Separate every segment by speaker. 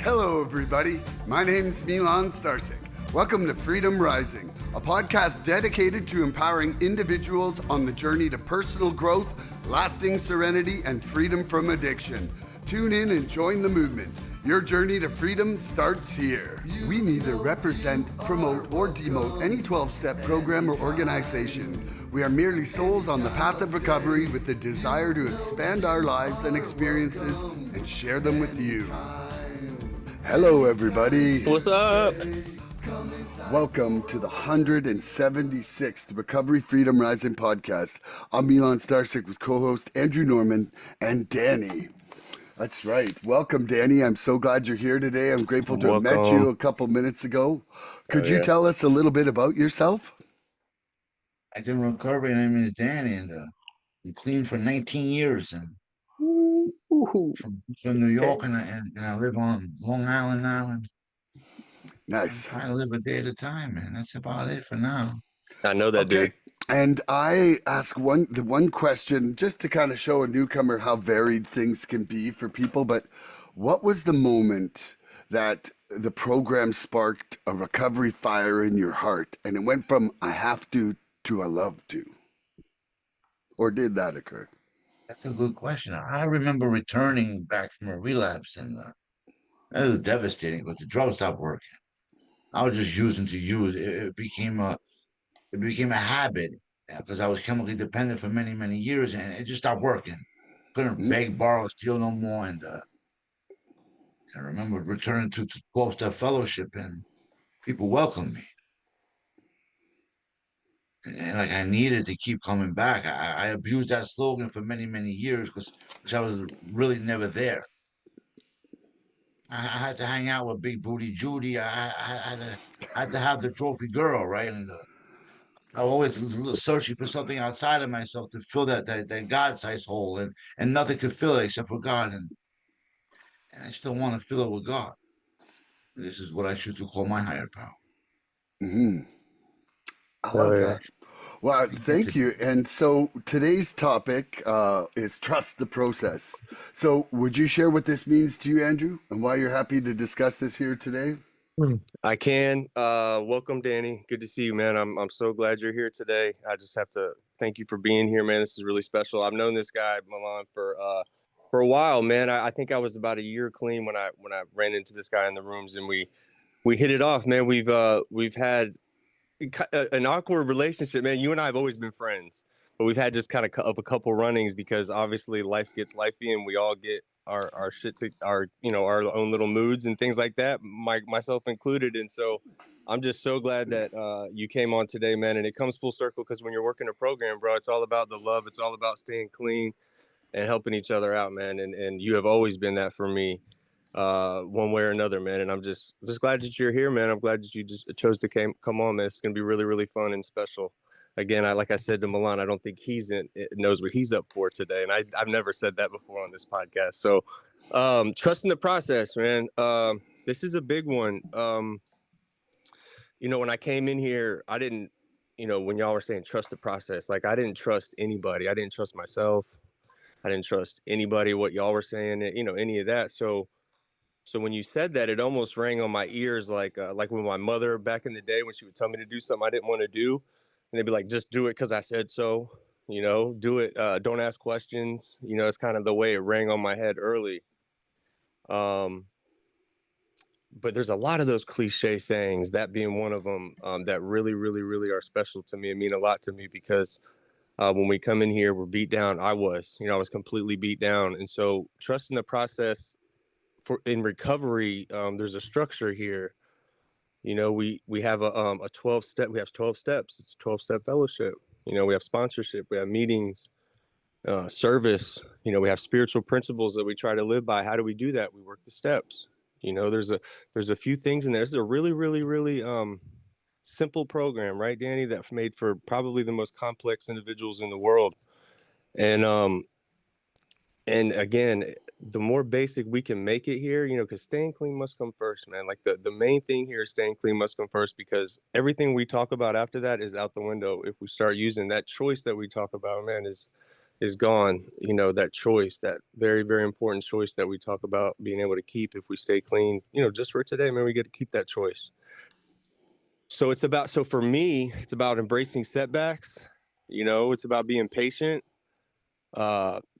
Speaker 1: Hello, everybody. My name's Milan Starcic. Welcome to Freedom Rising, a podcast dedicated to empowering individuals on the journey to personal growth, lasting serenity, and freedom from addiction. Tune in and join the movement. Your journey to freedom starts here. We neither represent, promote, or demote any 12-step program or organization. We are merely souls on the path of recovery with the desire to expand our lives and experiences and share them with you. Hello, everybody.
Speaker 2: What's up?
Speaker 1: Welcome to the 176th Recovery Freedom Rising podcast. I'm Milan Starcic with co-host Andrew Norman and Danny. That's right. Welcome, Danny. I'm so glad you're here today. I'm grateful to have met you a couple minutes ago. Could you tell us a little bit about yourself?
Speaker 3: I've been in recovery. My name is Danny, and I'm clean for 19 years. And from New York, and I live on Long Island now. And
Speaker 1: Nice.
Speaker 3: I'm trying to live a day at a time, man. That's about it for now.
Speaker 2: I know that, dude.
Speaker 1: And I ask the one question just to kind of show a newcomer how varied things can be for people. But what was the moment that the program sparked a recovery fire in your heart and it went from I have to I love to? Or did that occur?
Speaker 3: That's a good question. I remember returning back from a relapse, and that was devastating because the drugs stopped working. I was just using to use. It became a habit because I was chemically dependent for many, many years, and it just stopped working. Couldn't beg, borrow, steal no more. And I remember returning to 12-step fellowship, and people welcomed me. And like I needed to keep coming back. I abused that slogan for many, many years because I was really never there. I had to hang out with Big Booty Judy. I had to have the trophy girl, right? And I always was searching for something outside of myself to fill that God-sized hole, and nothing could fill it except for God. And I still want to fill it with God. This is what I choose to call my higher power.
Speaker 1: Mm-hmm. I love that. Well, thank you. And so today's topic is trust the process. So would you share what this means to you, Andrew, and why you're happy to discuss this here today?
Speaker 2: I can. Welcome, Danny. Good to see you, man. I'm so glad you're here today. I just have to thank you for being here, man. This is really special. I've known this guy, Milan, for a while, man. I think I was about a year clean when I ran into this guy in the rooms, and we hit it off, man. We've had an awkward relationship, man. You and I have always been friends, but we've had just kind of a couple runnings because obviously life gets lifey, and we all get our shit to our own little moods and things like that, myself included. And so I'm just so glad that you came on today, man. And it comes full circle because when you're working a program, bro, it's all about the love. It's all about staying clean and helping each other out, man. And you have always been that for me, one way or another, man. And I'm just glad that you're here, man. I'm glad that you just chose to come on, man. It's gonna be really, really fun and special. Again, like I said to Milan, I don't think knows what he's up for today, and I've never said that before on this podcast. So, trusting the process, man. This is a big one. When I came in here, I didn't, when y'all were saying trust the process, like I didn't trust anybody. I didn't trust myself. I didn't trust anybody. What y'all were saying, any of that. So when you said that, it almost rang on my ears like when my mother back in the day, when she would tell me to do something I didn't want to do, and they'd be like, just do it because I said so, do it. Don't ask questions. It's kind of the way it rang on my head early. But there's a lot of those cliche sayings, that being one of them, that really, really, really are special to me and mean a lot to me because when we come in here, we're beat down. I was completely beat down. And so trusting the process in recovery, there's a structure here. We have a 12-step. We have 12 steps. It's a 12-step fellowship. We have sponsorship. We have meetings, service. We have spiritual principles that we try to live by. How do we do that? We work the steps. There's a few things in there. It's a really, really, really simple program, right, Danny? That's made for probably the most complex individuals in the world. And again, the more basic we can make it here, because staying clean must come first, man. Like the main thing here is staying clean must come first, because everything we talk about after that is out the window. If we start using that choice that we talk about, man, is gone, that choice, that very, very important choice that we talk about being able to keep if we stay clean, just for today, man, we get to keep that choice. So for me, it's about embracing setbacks. It's about being patient,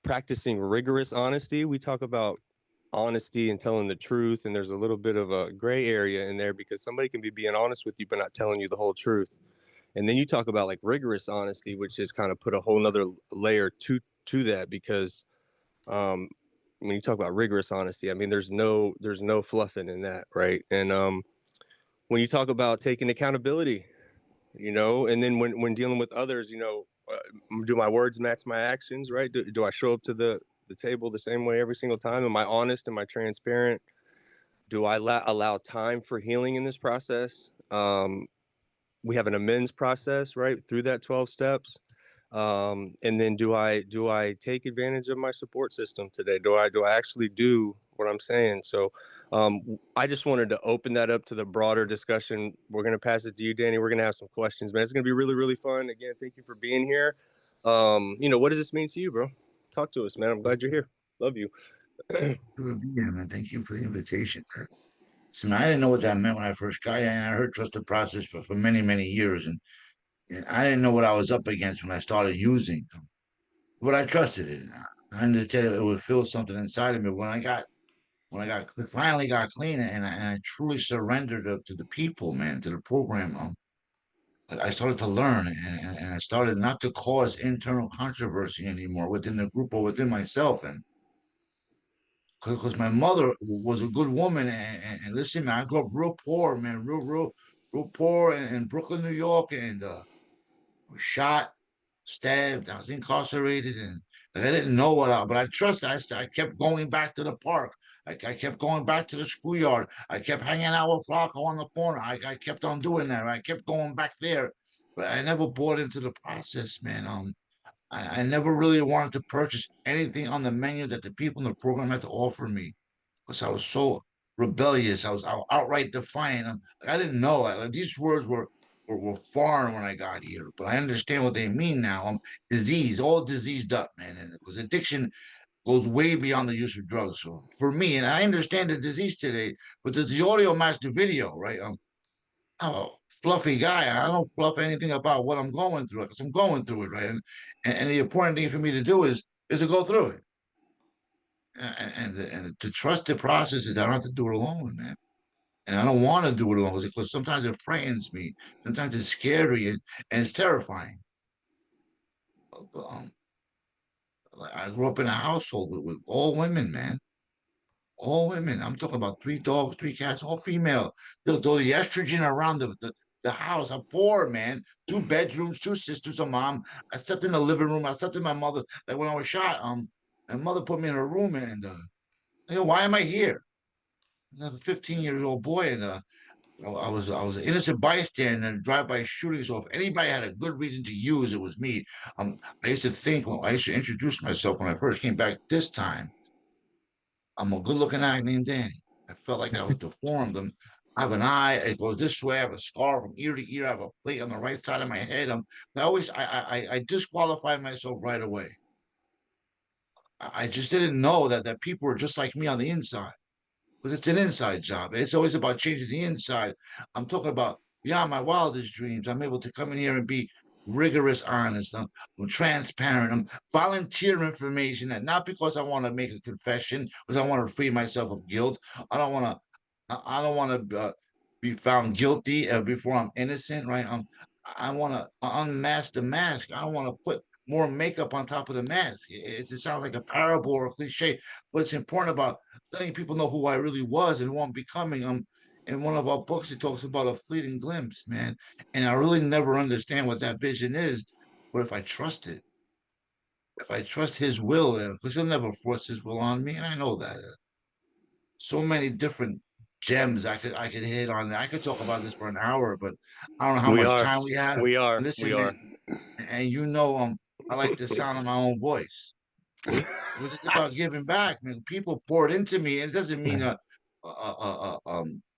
Speaker 2: practicing rigorous honesty. We talk about honesty and telling the truth, and there's a little bit of a gray area in there because somebody can be being honest with you but not telling you the whole truth. And then you talk about like rigorous honesty, which is kind of put a whole nother layer to that, because um when you talk about rigorous honesty, I mean there's no fluffing in that, right? And when you talk about taking accountability, and then when dealing with others, do my words match my actions, right? Do I show up to the table the same way every single time? Am I honest? Am I transparent? Do I allow time for healing in this process? We have an amends process, right, through that 12 steps. And then do I take advantage of my support system today? Do I actually do what I'm saying? So I just wanted to open that up to the broader discussion. We're going to pass it to you, Danny. We're going to have some questions, man. It's going to be really, really fun. Again, thank you for being here. What does this mean to you, bro? Talk to us, man. I'm glad you're here. Love you.
Speaker 3: Yeah, man. Thank you for the invitation. So, man, I didn't know what that meant when I first got here, and I heard trust the process for many, many years, and I didn't know what I was up against when I started using, but I trusted it. I understood it would feel something inside of me when I finally got clean, and I truly surrendered to the people, man, to the program. I started to learn, and I started not to cause internal controversy anymore within the group or within myself, and because my mother was a good woman, and listen, man, I grew up real poor, man, real poor in Brooklyn, New York, and was shot, stabbed. I was incarcerated, and like, I didn't know but I trust. I kept going back to the park. I kept going back to the schoolyard. I kept hanging out with Flacco on the corner. I kept on doing that. I kept going back there, but I never bought into the process, man. I never really wanted to purchase anything on the menu that the people in the program had to offer me because I was so rebellious. I was outright defiant. I didn't know. These words were foreign when I got here, but I understand what they mean now. Disease, all diseased up, man. And because addiction goes way beyond the use of drugs. So for me, and I understand the disease today, but does the audio match the video, right? I'm a fluffy guy. I don't fluff anything about what I'm going through because I'm going through it, right? And the important thing for me to do is to go through it and to trust the process is I don't have to do it alone, man. And I don't want to do it alone because sometimes it frightens me. Sometimes it's scary and it's terrifying. But, like, I grew up in a household with all women, man. All women. I'm talking about 3 dogs, 3 cats, all female. The estrogen around the house. I'm poor, man. 2 bedrooms, 2 sisters, a mom. I slept in the living room. I slept in my mother. Like when I was shot, my mother put me in a room and why am I here? I'm a 15 years old boy, and I was an innocent bystander in a drive-by shooting. So if anybody had a good reason to use, it was me. I used to think, well, I used to introduce myself when I first came back this time. I'm a good-looking guy named Danny. I felt like I was deformed. I have an eye. It goes this way. I have a scar from ear to ear. I have a plate on the right side of my head. I disqualified myself right away. I just didn't know that people were just like me on the inside. Because it's an inside job. It's always about changing the inside. I'm talking about beyond my wildest dreams. I'm able to come in here and be rigorous, honest. I'm transparent. I'm volunteer information, and not because I want to make a confession, because I want to free myself of guilt. I don't want to. I don't want to be found guilty before I'm innocent, right? I want to unmask the mask. I don't want to put more makeup on top of the mask. It sounds like a parable or a cliche, but it's important about letting people know who I really was and who I'm becoming. In one of our books, it talks about a fleeting glimpse, man. And I really never understand what that vision is. But if I trust it, if I trust his will, because he'll never force his will on me, and I know that. So many different gems I could hit on. I could talk about this for an hour, but I don't know how
Speaker 2: We
Speaker 3: much
Speaker 2: are.
Speaker 3: time we have.
Speaker 2: We are. We
Speaker 3: Listen,
Speaker 2: are.
Speaker 3: and I like the sound of my own voice. It was just about giving back, man. People poured into me, and it doesn't mean a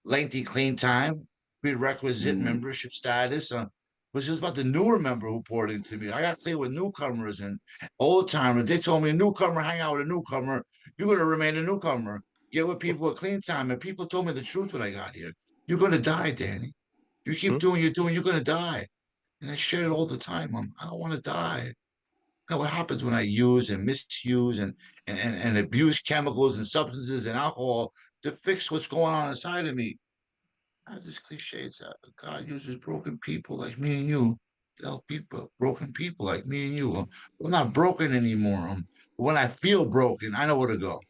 Speaker 3: lengthy clean time, prerequisite membership status. was just about the newer member who poured into me. I got clear with newcomers and old timers. They told me, a newcomer, hang out with a newcomer. You're going to remain a newcomer. Get with people with clean time. And people told me the truth when I got here. You're going to die, Danny. You keep doing you're going to die. And I share it all the time. I don't want to die. You know what happens when I use and misuse and abuse chemicals and substances and alcohol to fix what's going on inside of me? I have this cliche. It's God uses broken people like me and you to help people, broken people like me and you. I'm not broken anymore. When I feel broken, I know where to go.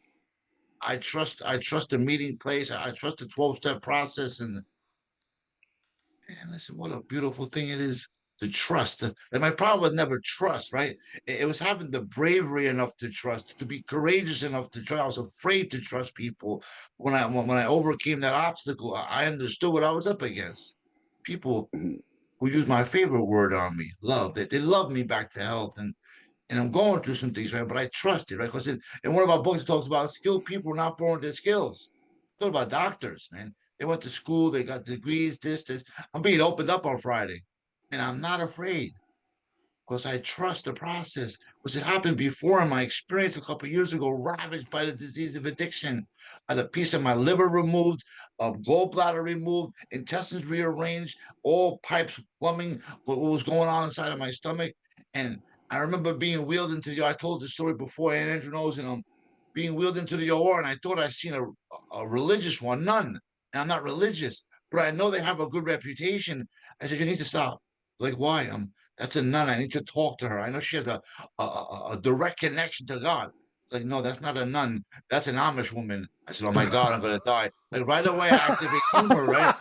Speaker 3: I trust the meeting place. I trust the 12-step process. And man, listen, what a beautiful thing it is to trust. And my problem was never trust, right? It was having the bravery enough to trust, to be courageous enough to trust. I was afraid to trust people. When I overcame that obstacle, I understood what I was up against. People who use my favorite word on me, love. They love me back to health. And I'm going through some things, right? But I trust it, right? Because in one of our books, it talks about skilled people are not born with their skills. Talk about doctors, man. They went to school, they got degrees, this. I'm being opened up on Friday, and I'm not afraid because I trust the process. Because it happened before in my experience a couple of years ago, ravaged by the disease of addiction. I had a piece of my liver removed, a gallbladder removed, intestines rearranged, all pipes, plumbing, what was going on inside of my stomach. And I remember being wheeled into the, I told the story before, and Andrew knows, and I'm being wheeled into the OR, and I thought I seen a religious one, none. And I'm not religious, but I know they have a good reputation. I said, you need to stop. Like, why? That's a nun. I need to talk to her. I know she has a direct connection to God. It's like, no, that's not a nun. That's an Amish woman. I said, oh my God, I'm gonna die. Like right away, I activate humor, right?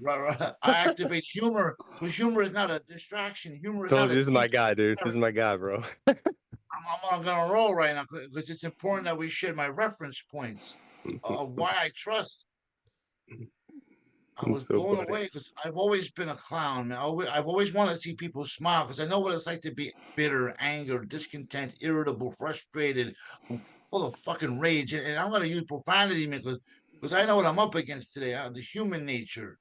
Speaker 3: Right. I activate humor because humor is not a distraction. Humor is
Speaker 2: Told
Speaker 3: not
Speaker 2: you
Speaker 3: a
Speaker 2: this is my
Speaker 3: teacher.
Speaker 2: guy, dude. This is my guy, bro.
Speaker 3: I'm gonna roll right now because it's important that we share my reference points of why I trust. I
Speaker 2: It's
Speaker 3: was
Speaker 2: so
Speaker 3: blown
Speaker 2: funny.
Speaker 3: away because I've always been a clown, man. I've always wanted to see people smile because I know what it's like to be bitter, anger, discontent, irritable, frustrated, full of fucking rage. And I'm going to use profanity, man, because I know what I'm up against today. The human nature,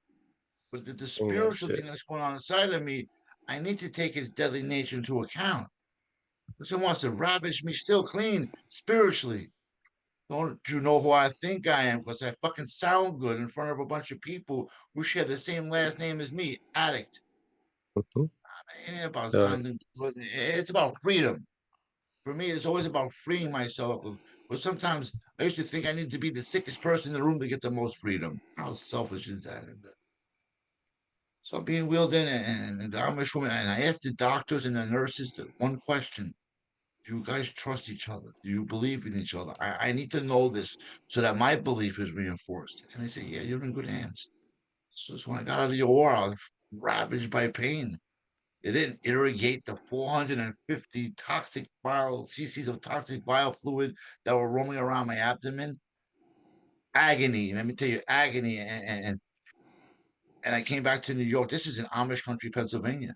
Speaker 3: but the
Speaker 2: Saying that
Speaker 3: spiritual
Speaker 2: shit.
Speaker 3: thing that's going on inside of me, I need to take its deadly nature into account. Because it wants to ravage me still clean spiritually. Don't you know who I think I am? Because I fucking sound good in front of a bunch of people who share the same last name as me, addict.
Speaker 2: Mhm.
Speaker 3: It ain't about
Speaker 2: Uh,
Speaker 3: sounding good. It's about freedom. For me, it's always about freeing myself. But sometimes I used to think I need to be the sickest person in the room to get the most freedom. How selfish is that? So I'm being wheeled in, and the Amish woman, and I asked the doctors and the nurses one question: do you guys trust each other? Do you believe in each other? I need to know this so that my belief is reinforced. And they say, yeah, you're in good hands. So when I got out of the OR, I was ravaged by pain. They didn't irrigate the 450 toxic bile cc's of toxic biofluid that were roaming around my abdomen. Agony. Let me tell you, agony. And I came back to New York. This is in Amish country, Pennsylvania.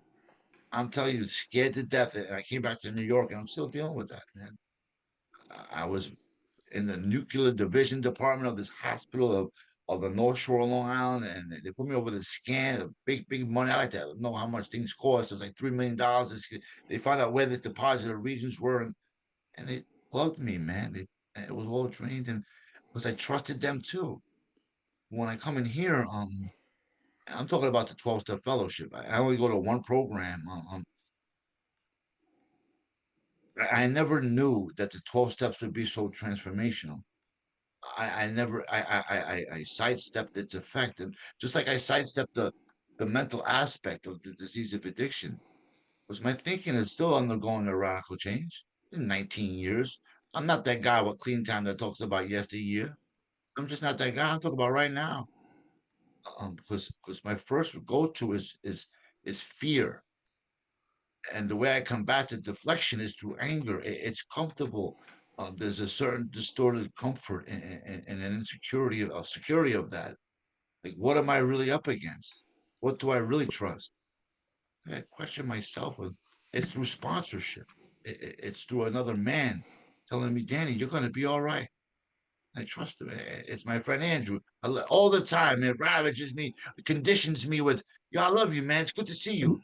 Speaker 3: I'm telling you, scared to death. And I came back to New York, and I'm still dealing with that, man. I was in the nuclear division department of this hospital of the North Shore of Long Island, and they put me over the scan, big money. I like to know how much things cost. It was like $3 million. They found out where the deposited regions were, and they plugged me, man. And it was all drained, and because I trusted them too. When I come in here, I'm talking about the 12-step fellowship. I only go to one program. I never knew that the 12 steps would be so transformational. I never I sidestepped its effect, and just like I sidestepped the mental aspect of the disease of addiction, because my thinking is still undergoing a radical change in 19 years. I'm not that guy with clean time that talks about yesteryear. I'm just not that guy. I'm talking about right now. Because my first go to is fear, and the way I combat the deflection is through anger. It's comfortable. There's a certain distorted comfort and an insecurity of security of that. Like, what am I really up against? What do I really trust? I question myself. And it's through sponsorship. It's through another man telling me, Danny, you're going to be all right. I trust him. It's my friend Andrew. All the time, it ravages me, conditions me with, "Yeah, I love you, man. It's good to see you."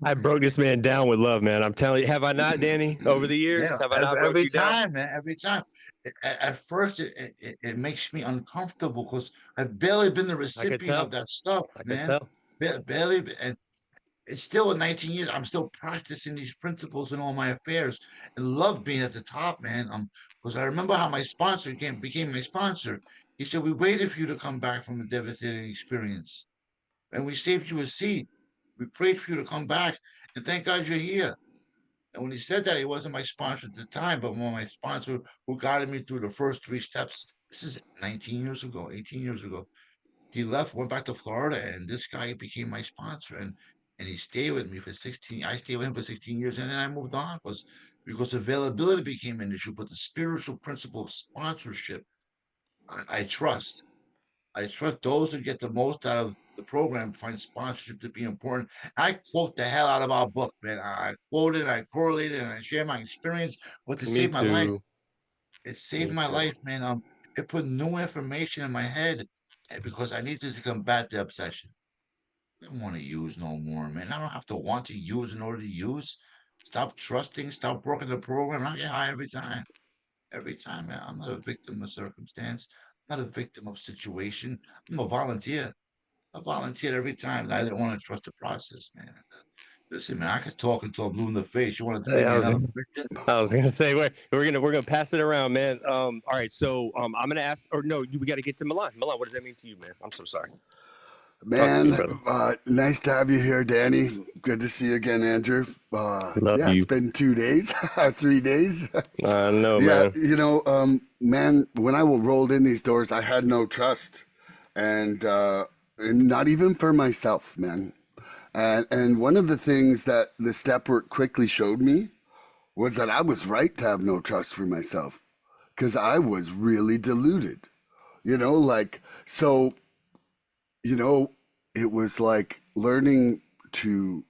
Speaker 2: I broke this man down with love, man. I'm telling you, have I not, Danny? Over the years,
Speaker 3: Yeah,
Speaker 2: have I not broke
Speaker 3: every
Speaker 2: you down?
Speaker 3: time, man, every time. At first, it makes me uncomfortable because I've barely been the
Speaker 2: I could
Speaker 3: recipient of
Speaker 2: tell.
Speaker 3: that stuff,
Speaker 2: I could
Speaker 3: man.
Speaker 2: tell.
Speaker 3: Barely, and it's still in 19 years. I'm still practicing these principles in all my affairs, and love being at the top, man. Because I remember how my sponsor became my sponsor. He said, "We waited for you to come back from a devastating experience, and we saved you a seat. We prayed for you to come back, and thank God you're here." And when he said that, he wasn't my sponsor at the time, but one of my sponsor who guided me through the first three steps. This is 19 years ago, 18 years ago. He left, went back to Florida, and this guy became my sponsor. And he stayed with me for 16. I stayed with him for 16 years, and then I moved on because availability became an issue. But the spiritual principle of sponsorship, I trust. I trust those who get the most out of the program find sponsorship to be important. I quote the hell out of our book, man. I quote it, I correlate it, and I share my experience. But to
Speaker 2: Me
Speaker 3: save my life,
Speaker 2: too.
Speaker 3: it saved
Speaker 2: Me
Speaker 3: my
Speaker 2: too.
Speaker 3: life, man. It put new information in my head because I needed to combat the obsession. I don't want to use no more, man. I don't have to want to use in order to use. Stop trusting, stop working the program. I get high every time. Every time, man. I'm not a victim of circumstance. I'm not a victim of situation. I'm a volunteer. I volunteered every time that I didn't want to trust the process, man. Listen, man, I could talk until I'm blue in the face. You want to
Speaker 2: Hey,
Speaker 3: give me
Speaker 2: I was,
Speaker 3: another question?
Speaker 2: I was gonna say we're gonna pass it around, man. All right, so I'm gonna ask, or no, we got to get to Milan. Milan, what does that mean to you, man? I'm so sorry. Talk to me,
Speaker 1: Man,
Speaker 2: brother.
Speaker 1: nice to have you here, Danny. Good to see you again, Andrew.
Speaker 2: Love
Speaker 1: Yeah, it's
Speaker 2: you.
Speaker 1: been 2 days, 3 days.
Speaker 2: I know,
Speaker 1: Yeah,
Speaker 2: man.
Speaker 1: man, when I rolled in these doors, I had no trust, and not even for myself, man. And one of the things that the step work quickly showed me was that I was right to have no trust for myself, because I was really deluded. Like so. You know, it was like learning to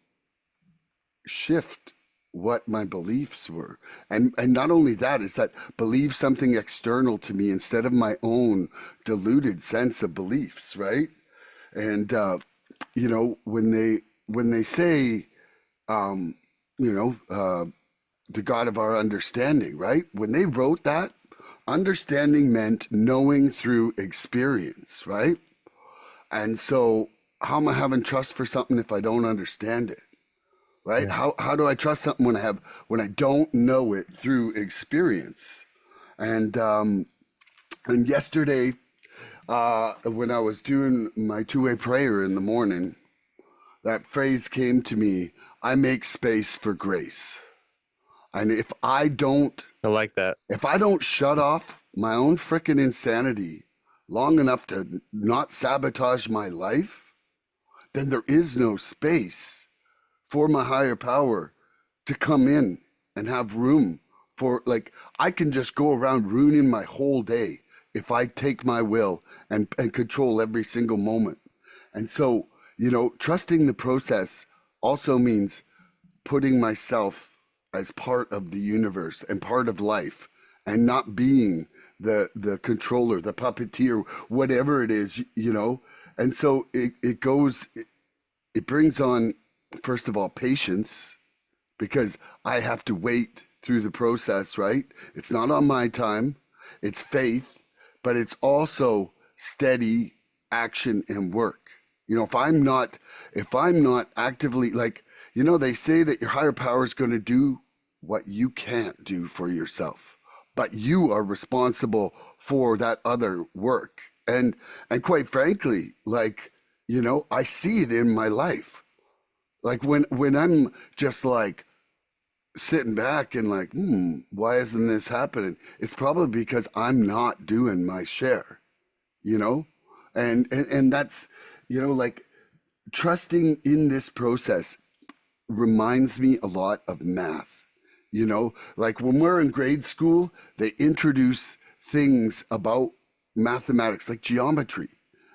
Speaker 1: shift what my beliefs were, and not only that, is that believe something external to me instead of my own deluded sense of beliefs, right? And when they say, um you know the God of our understanding, right? When they wrote that, understanding meant knowing through experience, right? And so, how am I having trust for something if I don't understand it? Right?
Speaker 2: Yeah.
Speaker 1: How do I trust something when I don't know it through experience? And yesterday, when I was doing my two-way prayer in the morning, that phrase came to me: "I make space for grace." And
Speaker 2: I like that.
Speaker 1: if I don't shut off my own freaking insanity long enough to not sabotage my life, then there is no space for my higher power to come in and have room for, like, I can just go around ruining my whole day if I take my will and control every single moment. And so, trusting the process also means putting myself as part of the universe and part of life, and not being the controller, the puppeteer, whatever it is. And so it brings on, first of all, patience, because I have to wait through the process, right? It's not on my time, it's faith, but it's also steady action and work. If I'm not actively, like, they say that your higher power is going to do what you can't do for yourself, but you are responsible for that other work. And quite frankly, like, I see it in my life. Like, when I'm just like sitting back and like, why isn't this happening? It's probably because I'm not doing my share, you know? And that's, like, trusting in this process reminds me a lot of math. Like, when we're in grade school, they introduce things about mathematics, like geometry.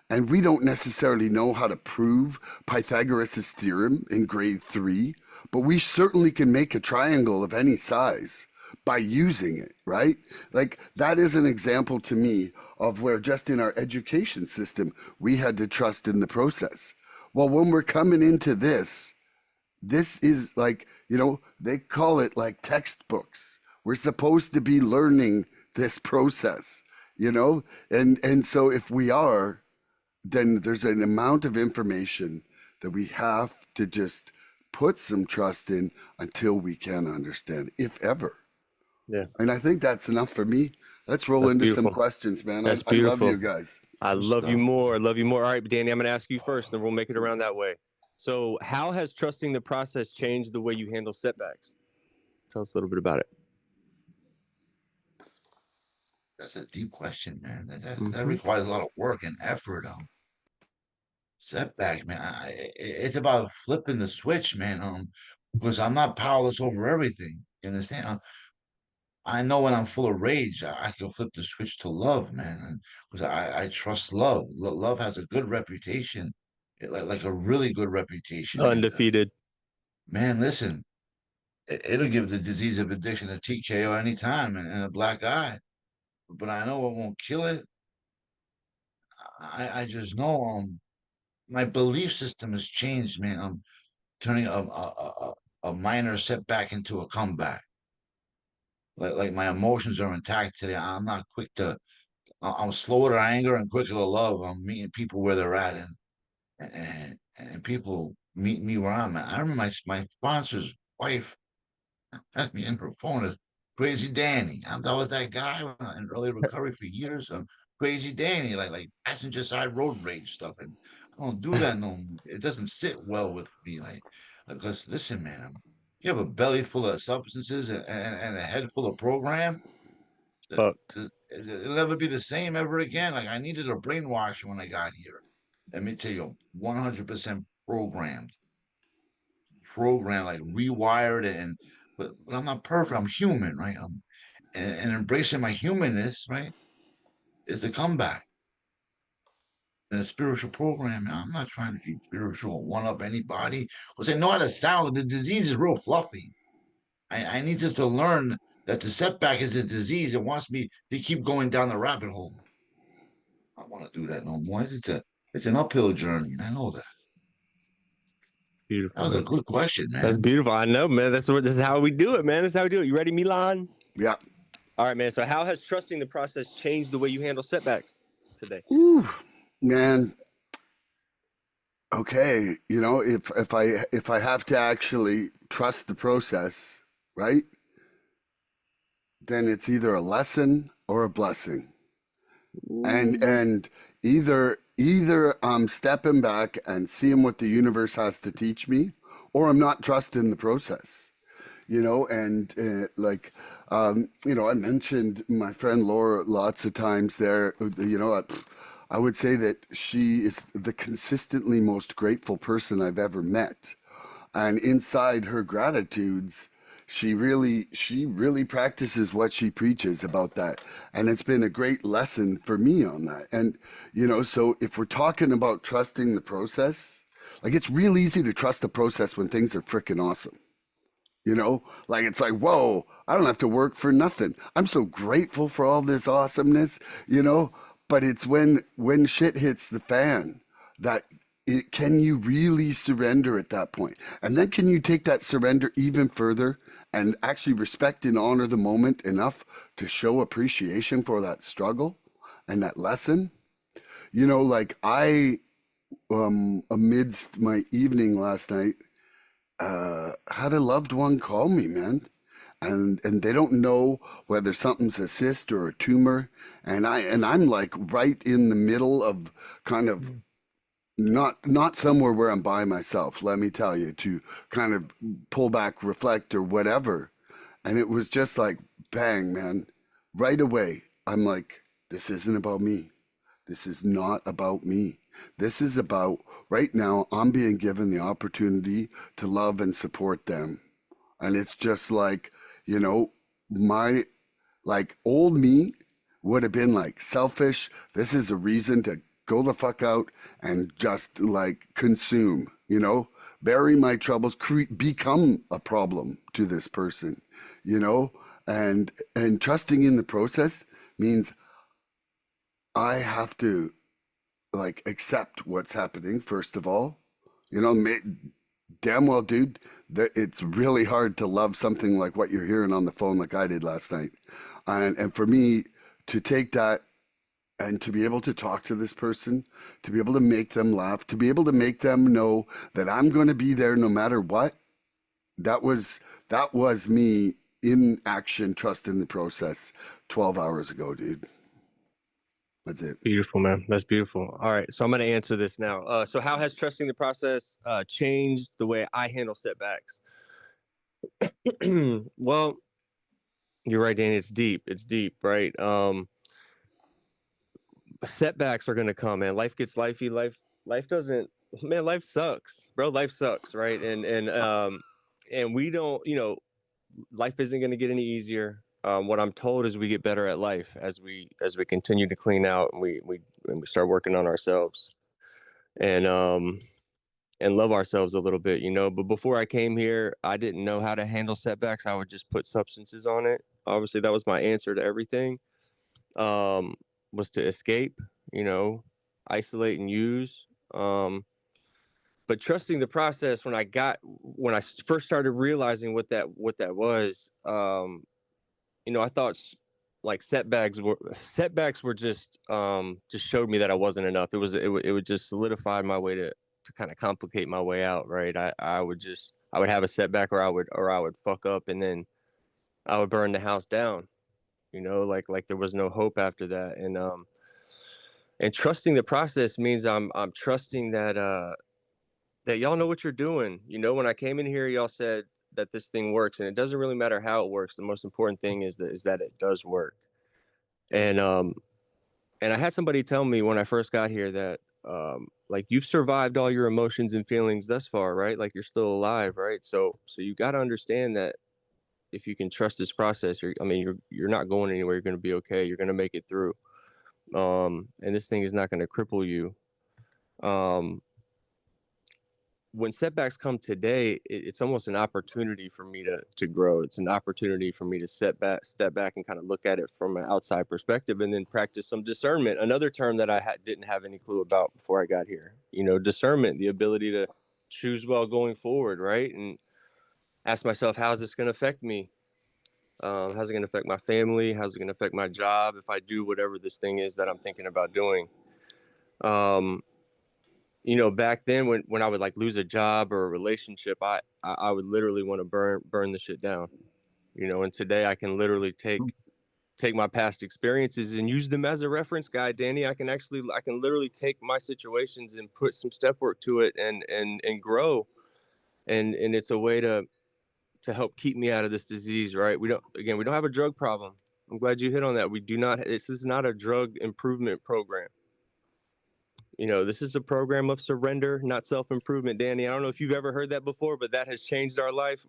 Speaker 1: And we don't necessarily know how to prove Pythagoras' theorem in grade 3, but we certainly can make a triangle of any size by using it, right? Like, that is an example to me of where, just in our education system, we had to trust in the process. Well, when we're coming into this, this is like, they call it like textbooks. We're supposed to be learning this process, and so if we are, then there's an amount of information that we have to just put some trust in until we can understand, if ever.
Speaker 2: Yeah,
Speaker 1: And I think that's enough for me. Let's roll
Speaker 2: that's
Speaker 1: into some
Speaker 2: beautiful.
Speaker 1: questions, man. I,
Speaker 2: That's
Speaker 1: I love you
Speaker 2: beautiful.
Speaker 1: guys.
Speaker 2: I
Speaker 3: Good
Speaker 2: love you
Speaker 3: stuff.
Speaker 2: more. I love you more. All right, Danny, I'm going to ask you first, then we'll make it around that way. So, how has trusting the process changed the way you handle setbacks? Tell us a little bit about it.
Speaker 3: That's a deep question, man. That
Speaker 2: Hmm.
Speaker 3: requires a lot of work and effort. Setback, man. It's about flipping the switch, man. Because I'm not powerless over everything. You understand? I know when I'm full of rage, I can flip the switch to love, man. Because I trust love. Love has a good reputation, like a really good reputation. And
Speaker 2: Undefeated.
Speaker 3: man, listen, it'll give the disease of addiction a TKO anytime and a black eye. But I know it won't kill it. I just know my belief system has changed, man. I'm turning a minor setback into a comeback. Like my emotions are intact today. I'm not quick to. I'm slower to anger and quicker to love. I'm meeting people where they're at, and people meet me where I'm at. I remember my sponsor's wife had me in her phone as Crazy Danny. I was that guy in early recovery for years. Crazy Danny, like passenger side road rage stuff, and I don't do that no more. It doesn't sit well with me, like because listen, man, you have a belly full of substances and a head full of program.
Speaker 2: Fucked.
Speaker 3: It'll never be the same ever again. Like I needed a brainwash when I got here. Let me tell you, 100% programmed, like rewired, and but I'm not perfect. I'm human, right? And embracing my humanness, right, is the comeback. And a spiritual program. I'm not trying to be spiritual, one up anybody, because I know how to sound. The disease is real fluffy. I needed to learn that the setback is a disease. It wants me to keep going down the rabbit hole. I don't want to do that no more. It's an uphill journey. I know that. That
Speaker 2: Beautiful,
Speaker 3: was a
Speaker 2: man.
Speaker 3: good question,
Speaker 2: That's
Speaker 3: man.
Speaker 2: beautiful. I know, man. This is how we do it, man. This is how we do it. You ready, Milan?
Speaker 1: Yeah.
Speaker 2: All right, man. So, how has trusting the process changed the way you handle setbacks today?
Speaker 1: Ooh, man. Okay. If I have to actually trust the process, right? Then it's either a lesson or a blessing. And
Speaker 2: Ooh.
Speaker 1: and either I'm stepping back and seeing what the universe has to teach me, or I'm not trusting the process. And like, I mentioned my friend Laura lots of times there. I would say that she is the consistently most grateful person I've ever met. And inside her gratitudes, she really practices what she preaches about that. And it's been a great lesson for me on that. And, so if we're talking about trusting the process, like it's real easy to trust the process when things are freaking awesome. Like it's like, whoa, I don't have to work for nothing. I'm so grateful for all this awesomeness, but it's when shit hits the fan that can you really surrender at that point? And then can you take that surrender even further and actually respect and honor the moment enough to show appreciation for that struggle and that lesson? Like I amidst my evening last night had a loved one call me, man. And they don't know whether something's a cyst or a tumor. And I'm like right in the middle of kind of not somewhere where I'm by myself, let me tell you, to kind of pull back, reflect or whatever. And it was just like bang, man. Right away, I'm like, this isn't about me. This is not about me. This is about right now, I'm being given the opportunity to love and support them. And it's just like, you know, my like old me would have been like selfish. This is a reason to go the fuck out and just like consume, bury my troubles, become a problem to this person, you know, and trusting in the process means I have to like accept what's happening first of all, you know, Damn well, dude. It's really hard to love something like what you're hearing on the phone, like I did last night. And for me to take that and to be able to talk to this person, to be able to make them laugh, to be able to make them know that I'm going to be there no matter what. That was me in action, trusting the process 12 hours ago, dude. That's it.
Speaker 2: Beautiful, man. That's beautiful. All right. So I'm going to answer this now. So how has trusting the process changed the way I handle setbacks? Well, you're right, Danny. It's deep. It's deep, right? Setbacks are going to come, man. Life gets lifey. Life doesn't, man, life sucks, bro. Life sucks, right? And we don't, life isn't going to get any easier. What I'm told is we get better at life as we continue to clean out and we start working on ourselves and love ourselves a little bit, But before I came here, I didn't know how to handle setbacks. I would just put substances on it. Obviously, that was my answer to everything. Um, was to escape, isolate and use. But trusting the process when I first started realizing what that was, I thought like setbacks were just showed me that I wasn't enough. It would just solidify my way to kind of complicate my way out, right? I would have a setback or I would fuck up and then I would burn the house down, like there was no hope after that. And trusting the process means I'm trusting that y'all know what you're doing. When I came in here, y'all said that this thing works, and it doesn't really matter how it works. The most important thing is that it does work. And I had somebody tell me when I first got here that like you've survived all your emotions and feelings thus far, right? Like you're still alive, right? So you got to understand that if you can trust this process, you're not going anywhere. You're going to be okay. You're going to make it through. And this thing is not going to cripple you. Um, when setbacks come today, it's almost an opportunity for me to grow. It's an opportunity for me to step back and kind of look at it from an outside perspective and then practice some discernment. Another term that I didn't have any clue about before I got here, discernment, the ability to choose well going forward, right? And ask myself, how's this going to affect me? How's it going to affect my family? How's it going to affect my job if I do whatever this thing is that I'm thinking about doing? Um, back then when I would like lose a job or a relationship, I would literally want to burn the shit down. And today I can literally take my past experiences and use them as a reference guide, Danny. I can literally take my situations and put some step work to it and grow. And it's a way to help keep me out of this disease, right? We don't have a drug problem. I'm glad you hit on that. We do not, this is not a drug improvement program. This is a program of surrender, not self-improvement, Danny. I don't know if you've ever heard that before, but that has changed our life.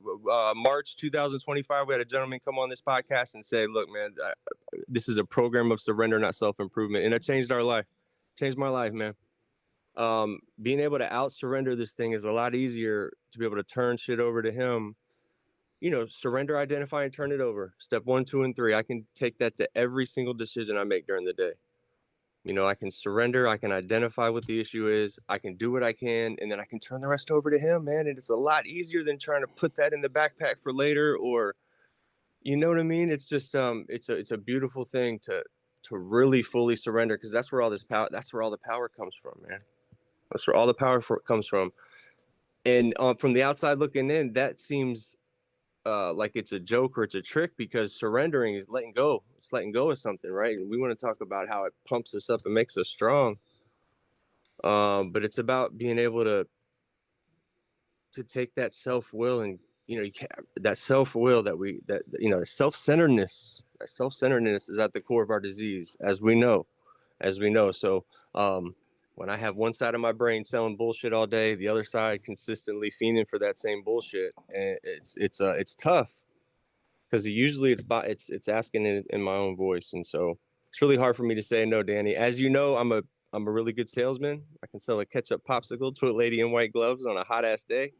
Speaker 2: March 2025, we had a gentleman come on this podcast and say, look, man, this is a program of surrender, not self-improvement. And it changed our life, changed my life, man. Being able to out-surrender this thing is a lot easier to be able to turn shit over to him. Surrender, identify, and turn it over. Step 1, 2, and 3. I can take that to every single decision I make during the day. I can surrender, I can identify what the issue is, I can do what I can, and then I can turn the rest over to him, man. And it's a lot easier than trying to put that in the backpack for later, or you know what I mean? It's just it's a beautiful thing to really fully surrender, because that's where all the power comes from, man. That's where all the power comes from. And from the outside looking in, that seems like it's a joke or it's a trick, because surrendering is letting go. It's letting go of something, right? And we want to talk about how it pumps us up and makes us strong. But it's about being able to take that self-will and that self-will the self-centeredness is at the core of our disease, as we know. So when I have one side of my brain selling bullshit all day, the other side consistently fiending for that same bullshit, and it's tough, because usually it's asking in my own voice. And so it's really hard for me to say no, Danny. As you know, I'm a really good salesman. I can sell a ketchup popsicle to a lady in white gloves on a hot ass day.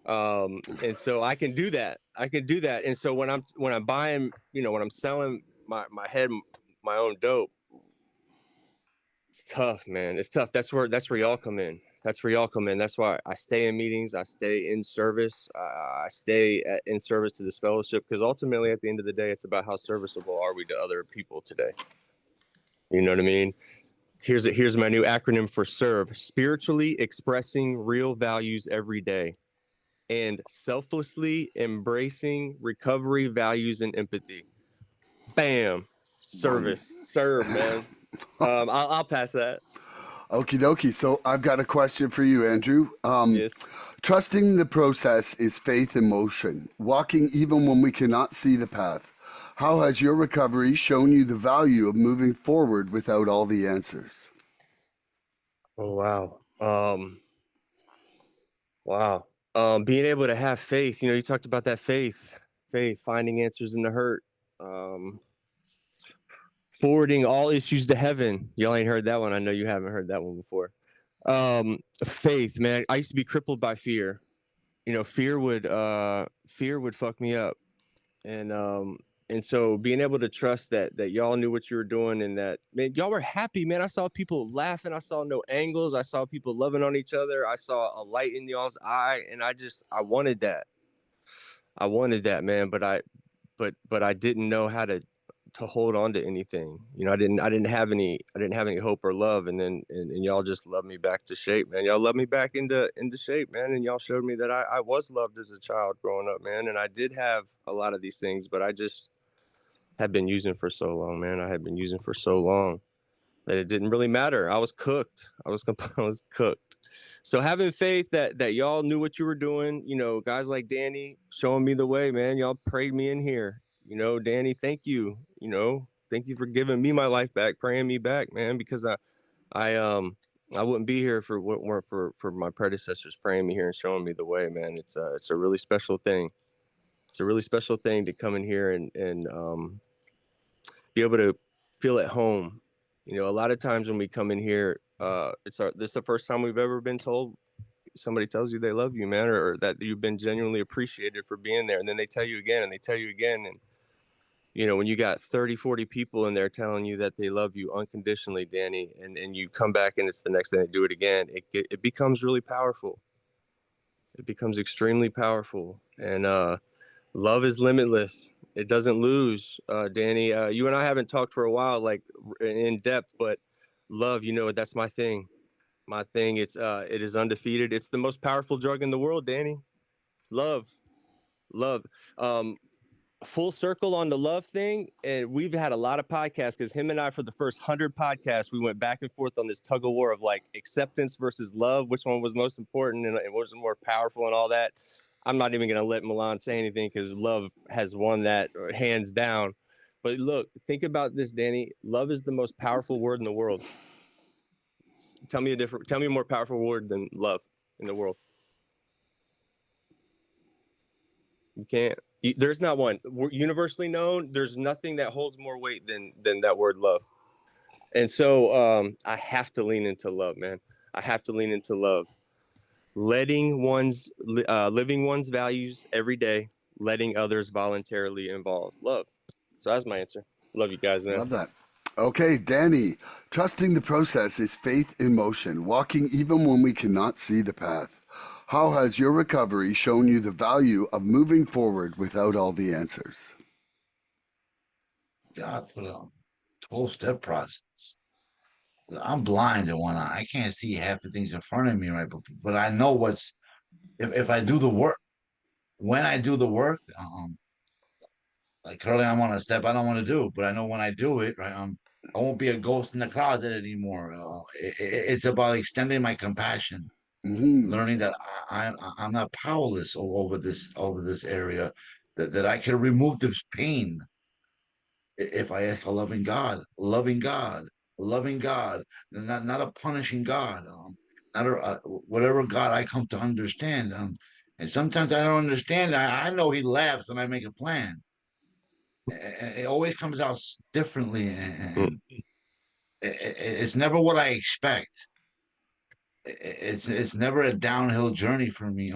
Speaker 2: And so I can do that. And so when I'm buying, when I'm selling my own dope, it's tough, man. It's tough. That's where y'all come in. That's where y'all come in. That's why I stay in meetings. I stay in service. I stay in service to this fellowship, because ultimately, at the end of the day, it's about how serviceable are we to other people today. You know what I mean? Here's my new acronym for SERVE: spiritually expressing real values every day, and selflessly embracing recovery values and empathy. Bam. Service. Serve, man. I'll pass that.
Speaker 1: Okie dokie. So I've got a question for you, Andrew.
Speaker 2: Yes.
Speaker 1: Trusting the process is faith in motion, walking even when we cannot see the path. How has your recovery shown you the value of moving forward without all the answers?
Speaker 2: Oh, wow. Wow. Being able to have faith, you talked about that faith, finding answers in the hurt, um, forwarding all issues to heaven. Y'all ain't heard that one. I know you haven't heard that one before. Faith, man. I used to be crippled by fear. Fear would fuck me up. And so being able to trust that y'all knew what you were doing, and that, man, y'all were happy, man. I saw people laughing. I saw no angles. I saw people loving on each other. I saw a light in y'all's eye, and I wanted that. I wanted that, man. But I didn't know how to hold on to anything. I didn't have any hope or love. And then and y'all just loved me back to shape, man. Y'all loved me back into shape, man. And y'all showed me that I was loved as a child growing up, man. And I did have a lot of these things, but I just had been using for so long, man. I had been using for so long that it didn't really matter. I was cooked. I was cooked. So having faith that y'all knew what you were doing, guys like Danny showing me the way, man. Y'all prayed me in here. Danny, thank you. Thank you for giving me my life back, praying me back, man, because I wouldn't be here if it weren't for my predecessors praying me here and showing me the way, man. It's a really special thing. It's a really special thing to come in here and be able to feel at home. A lot of times when we come in here, this is the first time we've ever been told, somebody tells you they love you, man, or that you've been genuinely appreciated for being there. And then they tell you again, and they tell you again. And, when you got 30, 40 people in there telling you that they love you unconditionally, Danny, and you come back and it's the next day they do it again, it becomes really powerful. It becomes extremely powerful. And love is limitless. It doesn't lose. Danny, you and I haven't talked for a while, like in depth, but love, that's my thing. My thing. It is undefeated. It's the most powerful drug in the world, Danny. Love. Full circle on the love thing, and we've had a lot of podcasts, because him and I, for the first 100 podcasts, we went back and forth on this tug of war of like acceptance versus love, which one was most important and was more powerful and all that. I'm not even gonna let Milan say anything, because love has won that hands down. But look, think about this, Danny. Love is the most powerful word in the world. Tell me a more powerful word than love in the world. You can't. There's not one. We're universally known. There's nothing that holds more weight than that word love. And so I have to lean into love, man. I have to lean into love. Living one's values every day, letting others voluntarily involve. Love. So that's my answer. Love you guys, man.
Speaker 1: Love that. Okay, Danny, trusting the process is faith in motion, walking even when we cannot see the path. How has your recovery shown you the value of moving forward without all the answers?
Speaker 3: God, for the 12-step process. I'm blind in one eye. I can't see half the things in front of me, right? But I know if I do the work. When I do the work, like currently I'm on a step I don't want to do, but I know when I do it, right, I won't be a ghost in the closet anymore. It's about extending my compassion,
Speaker 1: Mm-hmm.
Speaker 3: learning that I'm not powerless over this area, that I can remove this pain if I ask a loving God, loving God, not a punishing God, not whatever God I come to understand. And sometimes I don't understand. I know He laughs when I make a plan. And it always comes out differently, and it's never what I expect. It's never a downhill journey for me.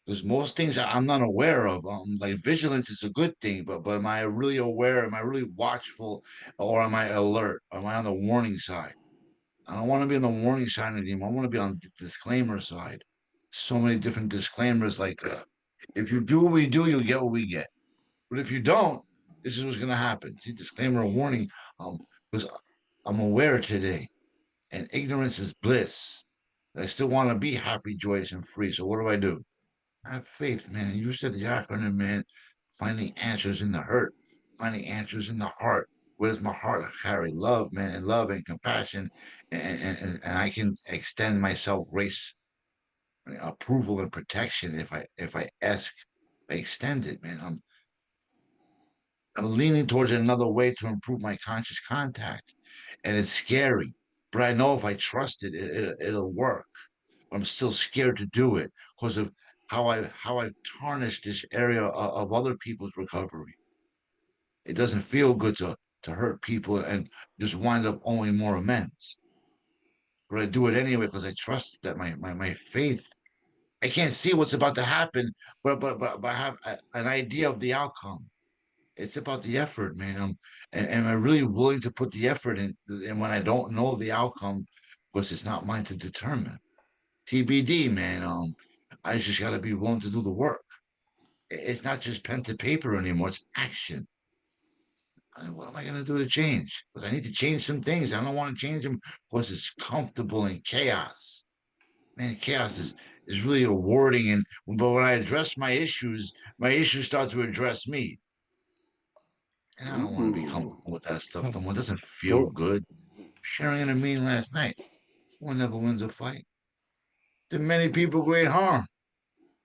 Speaker 3: There's most things I'm not aware of. Like vigilance is a good thing, but am I really aware? Am I really watchful, or am I alert? Am I on the warning side? I don't want to be on the warning sign anymore. I want to be on the disclaimer side. So many different disclaimers. Like, if you do what we do, you'll get what we get. But if you don't, this is what's going to happen. See, disclaimer, warning. Because I'm aware today, and ignorance is bliss. I still want to be happy, joyous, and free. So what do? I have faith, man. You said the acronym, man. Finding answers in the hurt, finding answers in the heart. Where does my heart carry? Love, man, and love and compassion, and I can extend myself grace, approval, and protection if I ask, I extend it, man. I'm leaning towards another way to improve my conscious contact, and it's scary, but I know if I trust it, it'll work. I'm still scared to do it because of how I've tarnished this area of other people's recovery. It doesn't feel good to hurt people and just wind up owing more amends. But I do it anyway because I trust that my faith. I can't see what's about to happen, but I have an idea of the outcome. It's about the effort, man. And am I really willing to put the effort in? And when I don't know the outcome, because it's not mine to determine. TBD, man. I just got to be willing to do the work. It's not just pen to paper anymore. It's action. What am I going to do to change? Because I need to change some things. I don't want to change them because it's comfortable in chaos. Man, chaos is really rewarding. But when I address my issues start to address me. And I don't want to be
Speaker 1: Ooh.
Speaker 3: comfortable with that stuff no more. It doesn't feel
Speaker 2: Well,
Speaker 3: good. Sharing a meeting last night. One never wins a fight. Did many people great harm.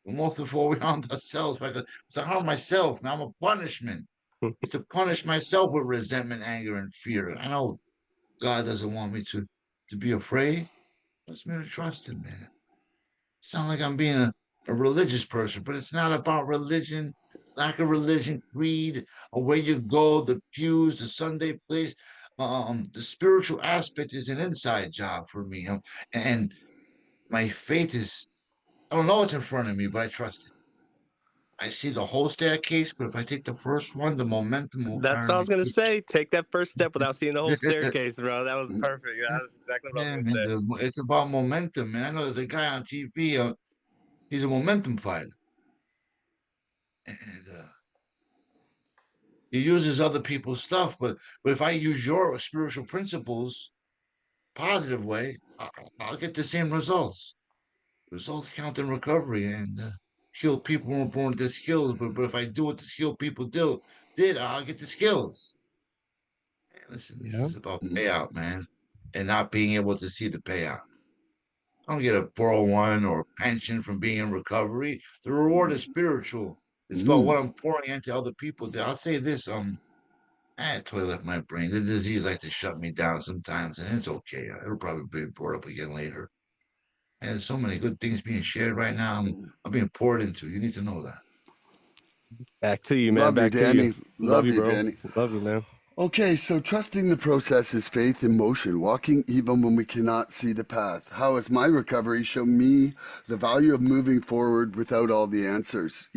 Speaker 3: But most of all, we harmed ourselves. To harm myself. Now I'm a punishment. It's to punish myself with resentment, anger, and fear. I know God doesn't want me to be afraid. He wants me to trust him, man. Sound like I'm being a religious person, but it's not about religion, lack of religion, creed, or where you go, the pews, the Sunday place. The spiritual aspect is an inside job for me. And my faith is, I don't know what's in front of me, but I trust it. I see the whole staircase, but if I take the first one, the momentum will
Speaker 2: that's
Speaker 3: carry
Speaker 2: what I
Speaker 3: me
Speaker 2: was gonna
Speaker 3: through.
Speaker 2: say. Take that first step without seeing the whole staircase, bro. That was perfect.
Speaker 3: Yeah,
Speaker 2: That was exactly what I was
Speaker 3: yeah,
Speaker 2: gonna
Speaker 3: man.
Speaker 2: say.
Speaker 3: It's about momentum, man. I know there's a guy on TV. He's a momentum fighter, and he uses other people's stuff. But if I use your spiritual principles positive way, I'll get the same results. Results count in recovery, and healed people weren't born with the skills. But if I do what the skilled people did, I'll get the skills. Man, listen, this
Speaker 2: Yeah.
Speaker 3: is about payout, man, and not being able to see the payout. I don't get a 401 or a pension from being in recovery. The reward is spiritual. It's about what
Speaker 1: Mm.
Speaker 3: I'm pouring into other people. I'll say this, I totally left my brain. The disease likes to shut me down sometimes, and it's okay. It'll probably be brought up again later. And there's so many good things being shared right now. I'm being poured into. You need to know that.
Speaker 2: Back to you, man.
Speaker 1: Love you,
Speaker 2: Back to you.
Speaker 1: Danny.
Speaker 2: Love
Speaker 1: Love
Speaker 2: you,
Speaker 1: you,
Speaker 2: bro.
Speaker 1: Danny.
Speaker 2: Love you, man.
Speaker 1: Okay, so trusting the process is faith in motion, walking even when we cannot see the path. How has my recovery shown me the value of moving forward without all the answers?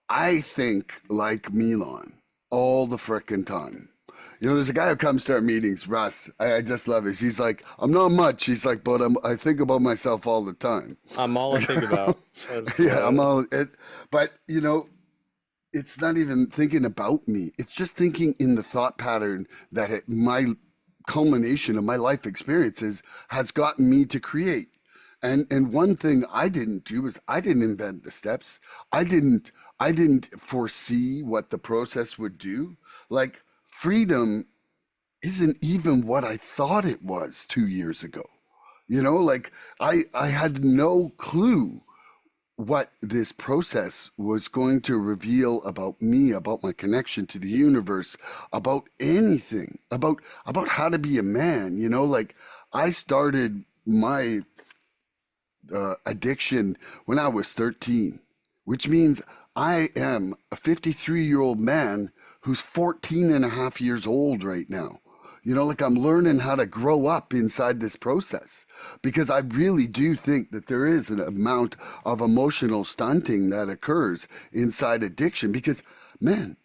Speaker 1: I think like Milan all the frickin' time. There's a guy who comes to our meetings, Russ. I just love this. He's like, I'm not much. He's like, but I think about myself all the time.
Speaker 2: I'm all I think about.
Speaker 1: Yeah, I'm all it. But it's not even thinking about me. It's just thinking in the thought pattern that my culmination of my life experiences has gotten me to create. And one thing I didn't do is I didn't invent the steps. I didn't foresee what the process would do. Like freedom isn't even what I thought it was 2 years ago. Like I had no clue what this process was going to reveal about me, about my connection to the universe, about anything, about how to be a man. Like I started my addiction when I was 13, which means I am a 53-year-old man who's 14 and a half years old right now. Like I'm learning how to grow up inside this process because I really do think that there is an amount of emotional stunting that occurs inside addiction because, man,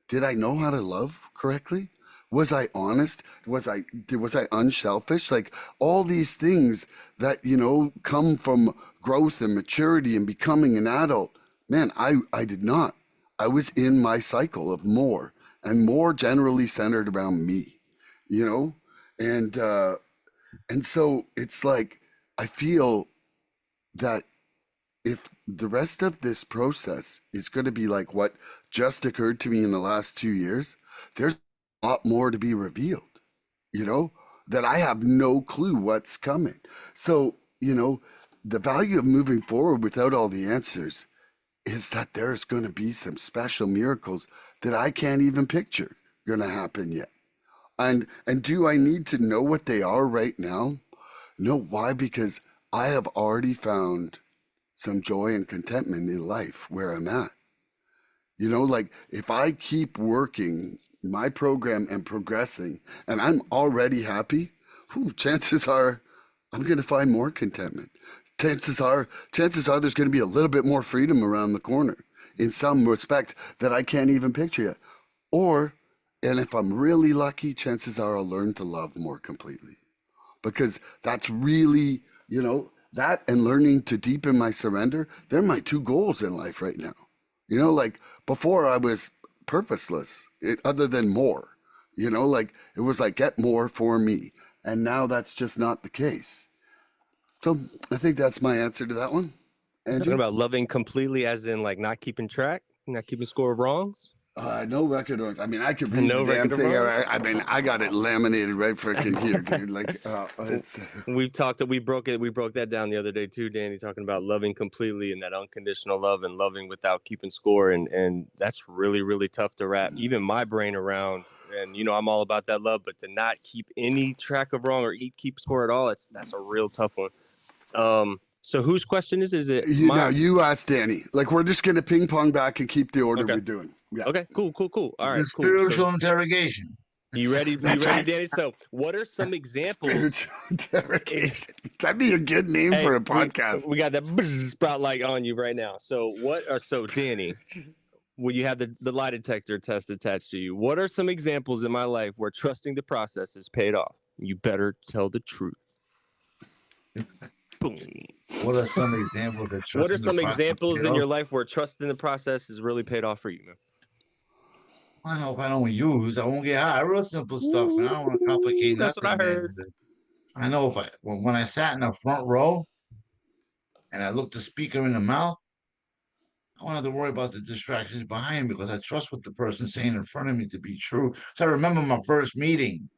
Speaker 1: did I know how to love correctly? Was I honest? Was I unselfish? Like all these things that, come from growth and maturity and becoming an adult. Man, I did not. I was in my cycle of more and more generally centered around me, you know? And and so it's like I feel that if the rest of this process is going to be like what just occurred to me in the last 2 years, there's a lot more to be revealed, you know, that I have no clue what's coming. So, the value of moving forward without all the answers is that there's going to be some special miracles that I can't even picture going to happen yet. And do I need to know what they are right now? No, why? Because I have already found some joy and contentment in life where I'm at. Like if I keep working my program and progressing and I'm already happy, chances are I'm going to find more contentment. Chances are there's going to be a little bit more freedom around the corner in some respect that I can't even picture yet. Or, and if I'm really lucky, chances are I'll learn to love more completely because that's really, that and learning to deepen my surrender, they're my two goals in life right now. Like before I was purposeless, other than more, like it was like get more for me. And now that's just not the case. So I think that's my answer to that one.
Speaker 2: Talking
Speaker 1: Andrew?
Speaker 2: about loving completely, as in like not keeping track, not keeping score of wrongs.
Speaker 1: No record owns. I mean, I could read the
Speaker 2: No
Speaker 1: damn
Speaker 2: record of
Speaker 1: thing.
Speaker 2: wrongs.
Speaker 1: I mean, I got it laminated right freaking here, dude. Like, it's.
Speaker 2: We broke that down the other day too, Danny, talking about loving completely and that unconditional love and loving without keeping score. And that's really, really tough to wrap even my brain around. And, I'm all about that love, but to not keep any track of wrong or keep score at all, that's a real tough one. So whose question is it? Is it
Speaker 1: Now
Speaker 2: mine?
Speaker 1: you ask Danny. Like, we're just gonna ping pong back and keep the order
Speaker 2: Okay.
Speaker 1: we're doing. Yeah.
Speaker 2: Okay, cool. All
Speaker 3: The
Speaker 2: right, cool.
Speaker 3: spiritual
Speaker 2: So
Speaker 3: interrogation.
Speaker 2: you ready?
Speaker 1: That's right.
Speaker 2: Danny? So what are some examples?
Speaker 1: Spiritual interrogation. That'd be a good name
Speaker 2: Hey,
Speaker 1: for a podcast.
Speaker 2: we got that spotlight on you right now. So Danny, when you have the lie detector test attached to you, what are some examples in my life where trusting the process has paid off? You better tell the truth. Boom.
Speaker 3: What are some examples that
Speaker 2: What are
Speaker 3: trusting the
Speaker 2: some
Speaker 3: process?
Speaker 2: examples in your life where trusting the process has really paid off for you, man?
Speaker 3: I know if I don't use, I won't get high. Real simple stuff, man. I don't want to
Speaker 2: Ooh,
Speaker 3: complicate
Speaker 2: that's what I
Speaker 3: nothing, man.
Speaker 2: heard.
Speaker 3: I know if when I sat in the front row and I looked the speaker in the mouth, I don't have to worry about the distractions behind me because I trust what the person's saying in front of me to be true. So I remember my first meeting.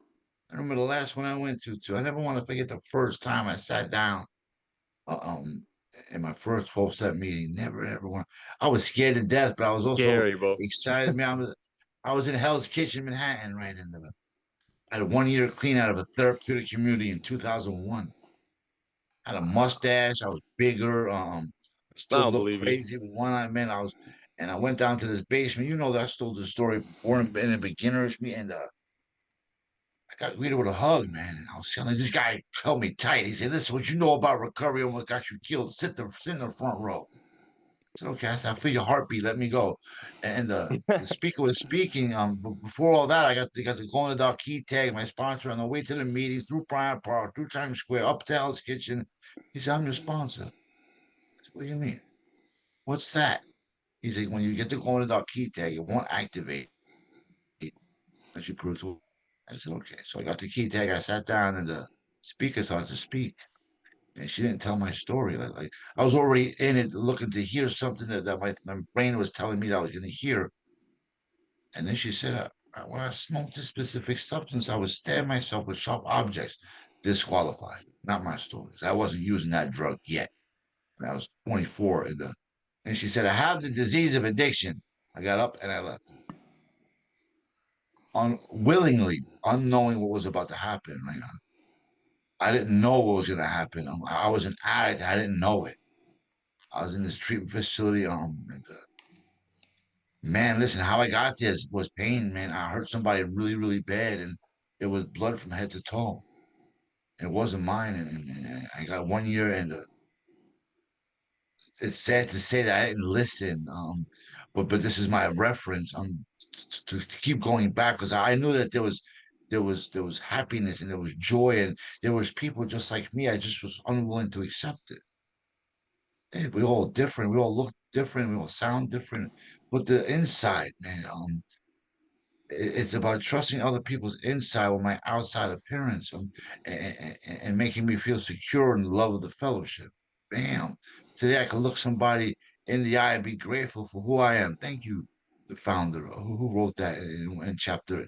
Speaker 3: I remember the last one I went to too. I never want to forget the first time I sat down uh, um in my first 12-step meeting. Never ever want. I was scared to death, but I was also
Speaker 2: Scary, bro.
Speaker 3: excited. Man, I was in Hell's Kitchen, Manhattan, right in the. I had a 1 year clean out of a therapeutic community in 2001. I had a mustache. I was bigger. I
Speaker 2: I
Speaker 3: still
Speaker 2: don't
Speaker 3: look
Speaker 2: believe you.
Speaker 3: crazy with one eye. Man, and I went down to this basement. You know that I told the story before in a beginner's me, and I got greeted with a hug, man. And I was telling this guy held me tight. He said, "Listen, what you know about recovery and what got you killed? Sit in the front row." I said, "Okay." I said, "I feel your heartbeat. Let me go." And the speaker was speaking. But before all that, I got the Golden Dog key tag, my sponsor, on the way to the meeting through Bryant Park, through Times Square, up to Hell's Kitchen. He said, "I'm your sponsor." I said, "What do you mean? What's that?" He's like, "When you get the Golden Dog key tag, it won't activate unless you prove to." I said, "Okay." So I got the key tag. I sat down, and the speaker started to speak. And she didn't tell my story. Like I was already in it, looking to hear something that my brain was telling me that I was going to hear. And then she said, "When I smoked this specific substance, I would stab myself with sharp objects." Disqualified. Not my stories. I wasn't using that drug yet. When I was 24, and she said, "I have the disease of addiction." I got up and I left, unwillingly, unknowing what was about to happen. Right now, I didn't know what was going to happen. I was an addict. I didn't know it. I was in this treatment facility. Man, listen, how I got this was pain, man. I hurt somebody really, really bad, and it was blood from head to toe. It wasn't mine, and I got 1 year, and it's sad to say that I didn't listen. But this is my reference to keep going back because I knew that there was there was happiness and there was joy and there was people just like me. I just was unwilling to accept it. Hey, we all different. We all look different. We all sound different. But the inside, man, it's about trusting other people's inside with my outside appearance, and making me feel secure in the love of the fellowship. Bam. Today I can look somebody in the eye and be grateful for who I am. Thank you, the founder who wrote that in chapter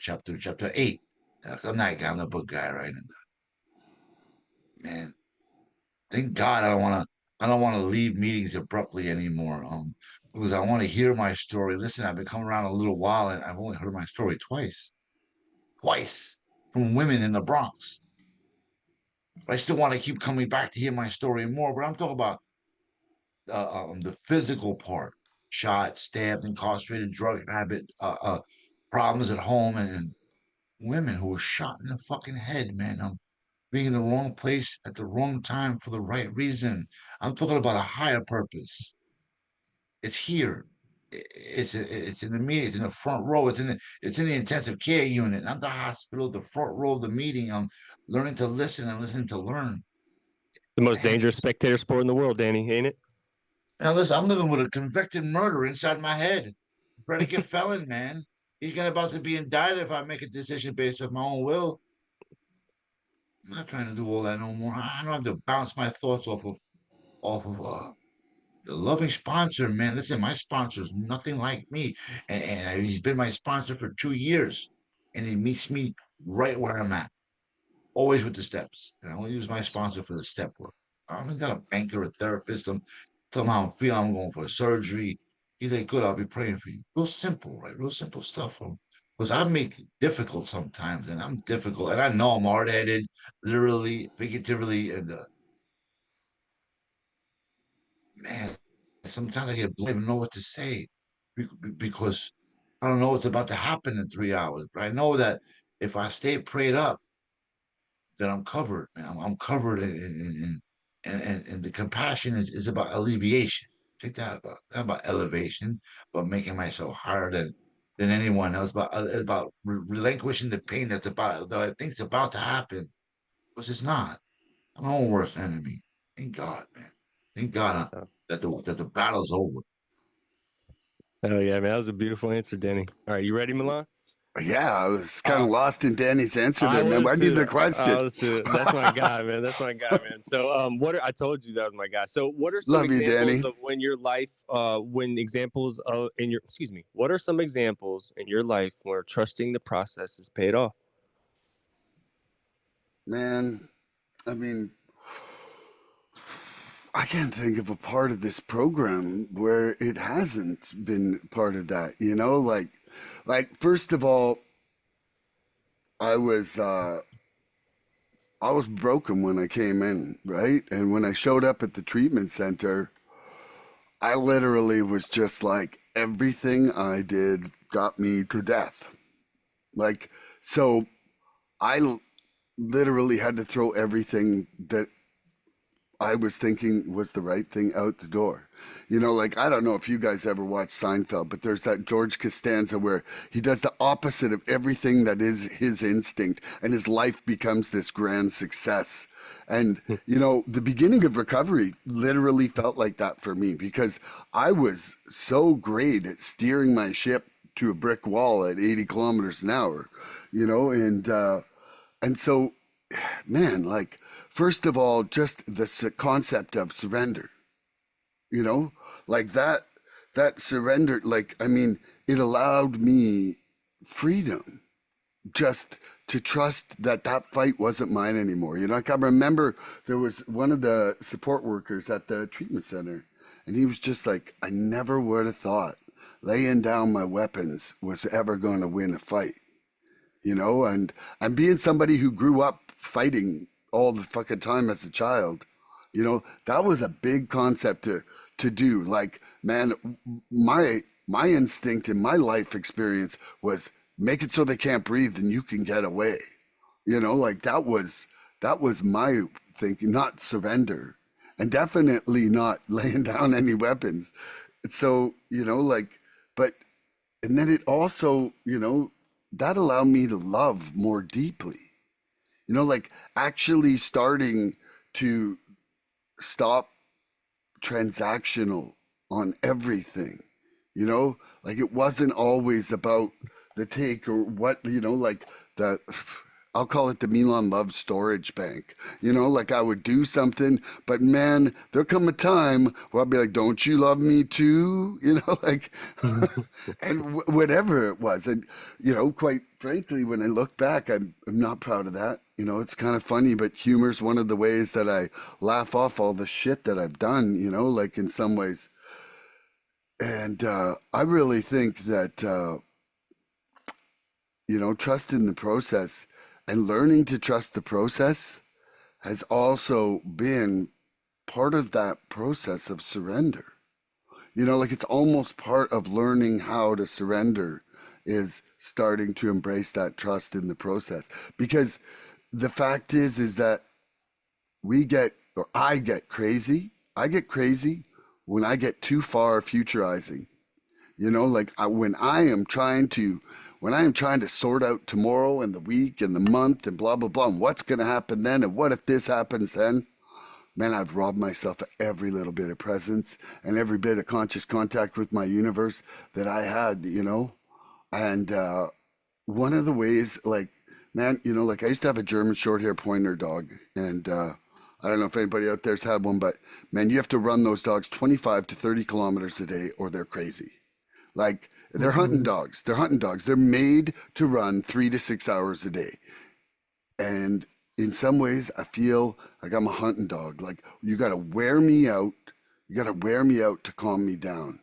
Speaker 3: 8. I'm that guy. I'm the book guy, right? And, man, thank God I don't want to leave meetings abruptly anymore. Because I want to hear my story. Listen, I've been coming around a little while and I've only heard my story twice from women in the Bronx. I still want to keep coming back to hear my story more, but I'm talking about the physical part: shot, stabbed, incarcerated, drug habit, problems at home, and women who were shot in the fucking head, man. Being in the wrong place at the wrong time for the right reason. I'm talking about a higher purpose. It's here. It's in the meeting. It's in the front row. It's in the intensive care unit, not the hospital. The front row of the meeting. I'm learning to listen and listening to learn.
Speaker 2: The most
Speaker 3: Man,
Speaker 2: dangerous spectator sport in the world, Danny, ain't it?
Speaker 3: now listen, I'm living with a convicted murderer inside my head. Predicate felon, man. He's gonna about to be indicted if I make a decision based on my own will. I'm not trying to do all that no more. I don't have to bounce my thoughts off of the loving sponsor, man. Listen, my sponsor is nothing like me, and he's been my sponsor for 2 years, and he meets me right where I'm at, always with the steps. And I only use my sponsor for the step work. I'm not a banker, a therapist. I'm telling him how I'm feeling. I'm going for a surgery. He's like, good, I'll be praying for you. Real simple, right? Real simple stuff. Because I make it difficult sometimes, and I'm difficult, and I know I'm hard headed, literally, figuratively, and man, sometimes I get, don't even know what to say because I don't know what's about to happen in 3 hours. But I know that if I stay prayed up, then I'm covered, man. I'm covered, and the compassion is about alleviation. Take that, about not about elevation, but making myself higher than anyone else. But about relinquishing the pain that I think is about to happen, because it's not. I'm my own worst enemy. Thank God, man. Thank God that the battle's over.
Speaker 2: Oh yeah, man, that was a beautiful answer, Danny. All right, you ready, Milan?
Speaker 1: Yeah, I was kind
Speaker 2: Uh,
Speaker 1: of lost in Danny's answer
Speaker 2: I
Speaker 1: there, man.
Speaker 2: was
Speaker 1: I need
Speaker 2: too.
Speaker 1: the
Speaker 2: I
Speaker 1: question.
Speaker 2: was too. That's my guy, man. That's my guy, man. So, I told you that was my guy. So, what are some
Speaker 1: Love you,
Speaker 2: examples
Speaker 1: Danny.
Speaker 2: of when your life, excuse me, what are some examples in your life where trusting the process has paid off?
Speaker 1: Man, I mean, I can't think of a part of this program where it hasn't been part of that, you know? Like first of all, I was uh I was broken when I came in, right? And when I showed up at the treatment center, I literally was just like everything I did got me to death. Like so I literally had to throw everything that I was thinking was the right thing out the door. You know, like I don't know if you guys ever watched Seinfeld, but there's that George Costanza where he does the opposite of everything that is his instinct, and his life becomes this grand success. And, you know, the beginning of recovery literally felt like that for me because I was so great at steering my ship to a brick wall at 80 kilometers an hour, you know, and so man, like, first of all, just the concept of surrender, you know, like that surrender, like, I mean, it allowed me freedom just to trust that that fight wasn't mine anymore. You know, like I remember there was one of the support workers at the treatment center, and he was just like, I never would have thought laying down my weapons was ever going to win a fight, you know, and being somebody who grew up fighting all the fucking time as a child, you know, that was a big concept to do. Like, man, my instinct in my life experience was make it so they can't breathe and you can get away. You know, like that was my thinking, not surrender, and definitely not laying down any weapons. So, you know, like, but and then it also, you know, that allowed me to love more deeply. You know, like actually starting to stop transactional on everything. You know, like it wasn't always about the take or what, you know, like the, I'll call it the Milan Love Storage Bank. You know, like I would do something, but man, there'll come a time where I'll be like, don't you love me too? You know, like, and whatever it was. And, you know, quite frankly, when I look back, I'm not proud of that. You know, it's kind of funny, but humor's one of the ways that I laugh off all the shit that I've done, you know, like in some ways. And I really think that, you know, trust in the process and learning to trust the process has also been part of that process of surrender. You know, like it's almost part of learning how to surrender is starting to embrace that trust in the process. Because the fact is that we get, or I get crazy. I get crazy when I get too far futurizing. You know, like when I am trying to sort out tomorrow and the week and the month and blah blah blah, and what's going to happen then, and what if this happens then? Man, I've robbed myself of every little bit of presence and every bit of conscious contact with my universe that I had. You know, and one of the ways, like, man, you know, like I used to have a German short hair pointer dog, and I don't know if anybody out there's had one, but man, you have to run those dogs 25 to 30 kilometers a day, or they're crazy. Like they're hunting dogs. They're hunting dogs. They're made to run 3 to 6 hours a day. And in some ways, I feel like I'm a hunting dog. Like you got to wear me out. You got to wear me out to calm me down.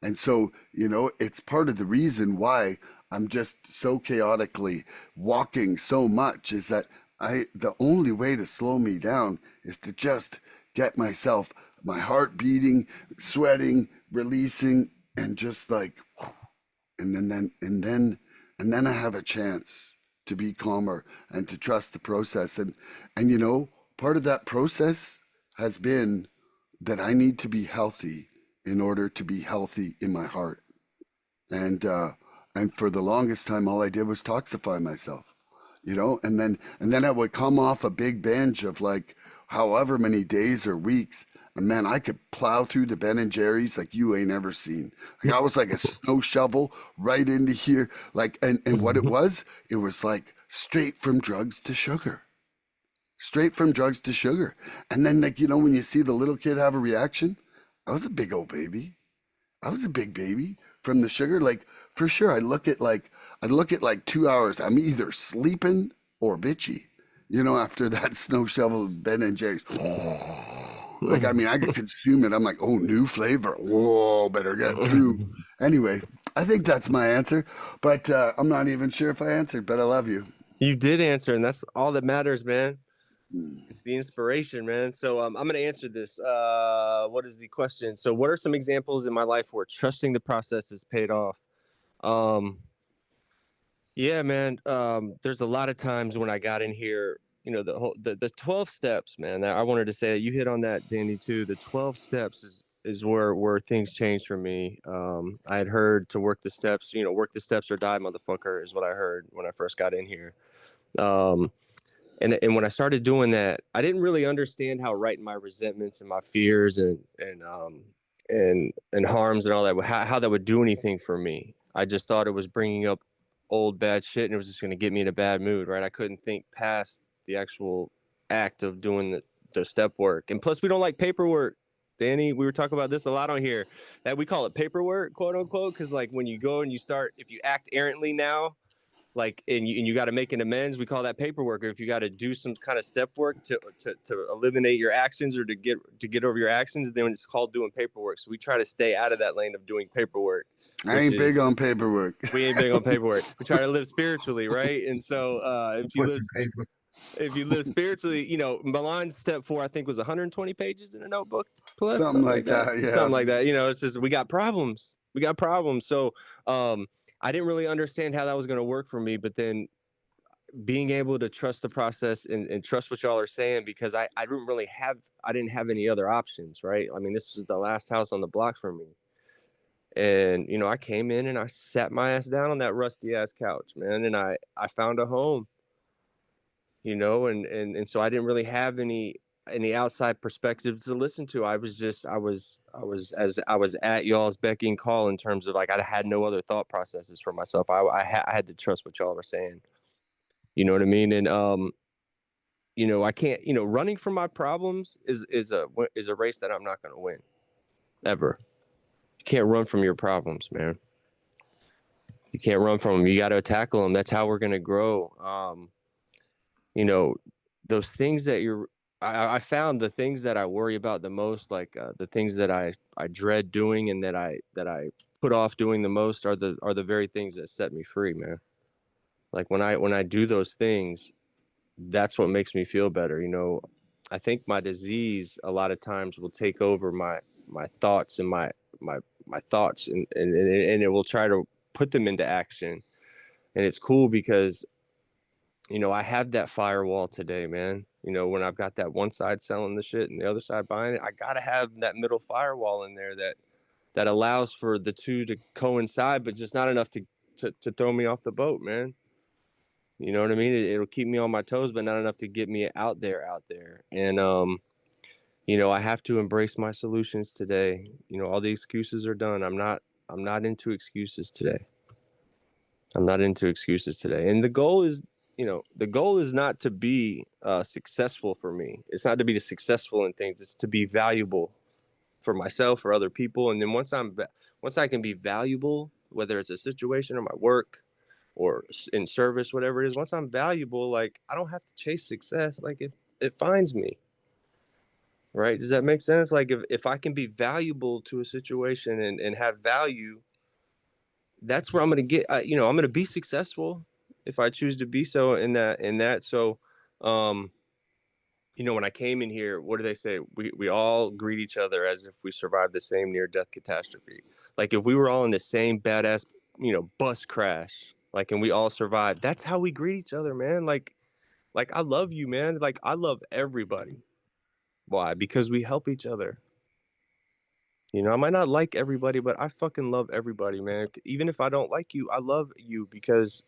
Speaker 1: And so, you know, it's part of the reason why I'm just so chaotically walking so much is that the only way to slow me down is to just get myself, my heart beating, sweating, releasing, and just like, and then I have a chance to be calmer and to trust the process. And you know, part of that process has been that I need to be healthy in order to be healthy in my heart. And for the longest time, all I did was toxify myself, you know. And then I would come off a big binge of like however many days or weeks, and man, I could plow through the Ben and Jerry's like you ain't ever seen. Like I was like a snow shovel right into here, like and what it was like straight from drugs to sugar, straight from drugs to sugar. And then like you know when you see the little kid have a reaction, I was a big old baby. I was a big baby from the sugar. Like for sure, I'd look at like 2 hours. I'm either sleeping or bitchy. You know, after that snow shovel of Ben and Jerry's. Like I mean, I could consume it. I'm like, oh, new flavor. Whoa, better get two. Anyway, I think that's my answer, but I'm not even sure if I answered. But I love you.
Speaker 2: You did answer, and that's all that matters, man. It's the inspiration, man. So I'm going to answer this. What is the question? So what are some examples in my life where trusting the process has paid off? Um, yeah, man. There's a lot of times when I got in here, you know, the 12 steps, man. That I wanted to say that you hit on that, Danny, too. The 12 steps is where things changed for me. I had heard to work the steps, you know, work the steps or die, motherfucker, is what I heard when I first got in here. Um, and when I started doing that, I didn't really understand how writing my resentments and my fears and harms and all that, how that would do anything for me. I just thought it was bringing up old bad shit and it was just going to get me in a bad mood, right? I couldn't think past the actual act of doing the step work. And plus, we don't like paperwork. Danny, we were talking about this a lot on here, that we call it paperwork, quote unquote, because like when you go and you start, if you act errantly now, like and you got to make an amends, we call that paperwork. Or if you got to do some kind of step work to eliminate your actions or to get over your actions, then it's called doing paperwork. So we try to stay out of that lane of doing paperwork,
Speaker 1: I
Speaker 2: which
Speaker 1: ain't big
Speaker 2: is
Speaker 1: on paperwork.
Speaker 2: we ain't big on paperwork. We try to live spiritually, right? And so if you live spiritually, you know, Milan's step 4, I think, was 120 pages in a notebook plus
Speaker 1: Something
Speaker 2: something like
Speaker 1: like
Speaker 2: that.
Speaker 1: that. Yeah.
Speaker 2: Something like that. You know, it's just we got problems. We got problems. So I didn't really understand how that was going to work for me, but then being able to trust the process and trust what y'all are saying, because I didn't have any other options, right? I mean, this was the last house on the block for me. And, you know, I came in and I sat my ass down on that rusty ass couch, man. And I found a home, you know, and so I didn't really have any outside perspectives to listen to. I was at y'all's beck and call in terms of like, I had no other thought processes for myself. I had to trust what y'all were saying. You know what I mean? And, you know, I can't, you know, running from my problems is a race that I'm not going to win ever. You can't run from your problems, man. You can't run from them. You got to tackle them. That's how we're going to grow. You know, those things that I found the things that I worry about the most, like the things that I dread doing and that I put off doing the most are the very things that set me free, man. Like when I do those things, that's what makes me feel better. You know, I think my disease a lot of times will take over my thoughts and my thoughts and it will try to put them into action. And it's cool because, you know, I have that firewall today, man. You know, when I've got that one side selling the shit and the other side buying it, I gotta have that middle firewall in there that allows for the two to coincide, but just not enough to throw me off the boat, man. You know what I mean? It'll keep me on my toes, but not enough to get me out there. And you know, I have to embrace my solutions today. You know, all the excuses are done. I'm not into excuses today. I'm not into excuses today. And the goal is, you know, the goal is not to be successful for me. It's not to be successful in things. It's to be valuable for myself or other people. And then once I can be valuable, whether it's a situation or my work or in service, whatever it is, once I'm valuable, like I don't have to chase success. Like it finds me. Right. Does that make sense? Like if I can be valuable to a situation and have value, that's where I'm going to get, you know, I'm going to be successful if I choose to be so in that. So, um, you know, when I came in here, what do they say? We all greet each other as if we survived the same near death catastrophe. Like if we were all in the same badass, you know, bus crash, like, and we all survived, that's how we greet each other, man. Like I love you, man. Like I love everybody. Why? Because we help each other. You know, I might not like everybody, but I fucking love everybody, man. Even if I don't like you, I love you because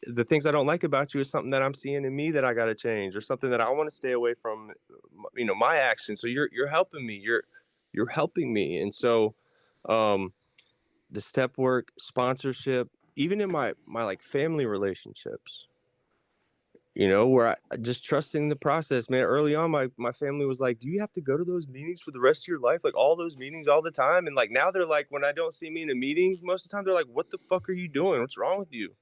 Speaker 2: the things I don't like about you is something that I'm seeing in me that I got to change or something that I want to stay away from, you know, my actions. So you're helping me. You're helping me. And so the step work, sponsorship, even in my like family relationships, you know, where I just trusting the process, man. Early on, my family was like, "Do you have to go to those meetings for the rest of your life? Like all those meetings all the time?" And like now they're like, when I don't see me in a meeting, most of the time they're like, "What the fuck are you doing? What's wrong with you?"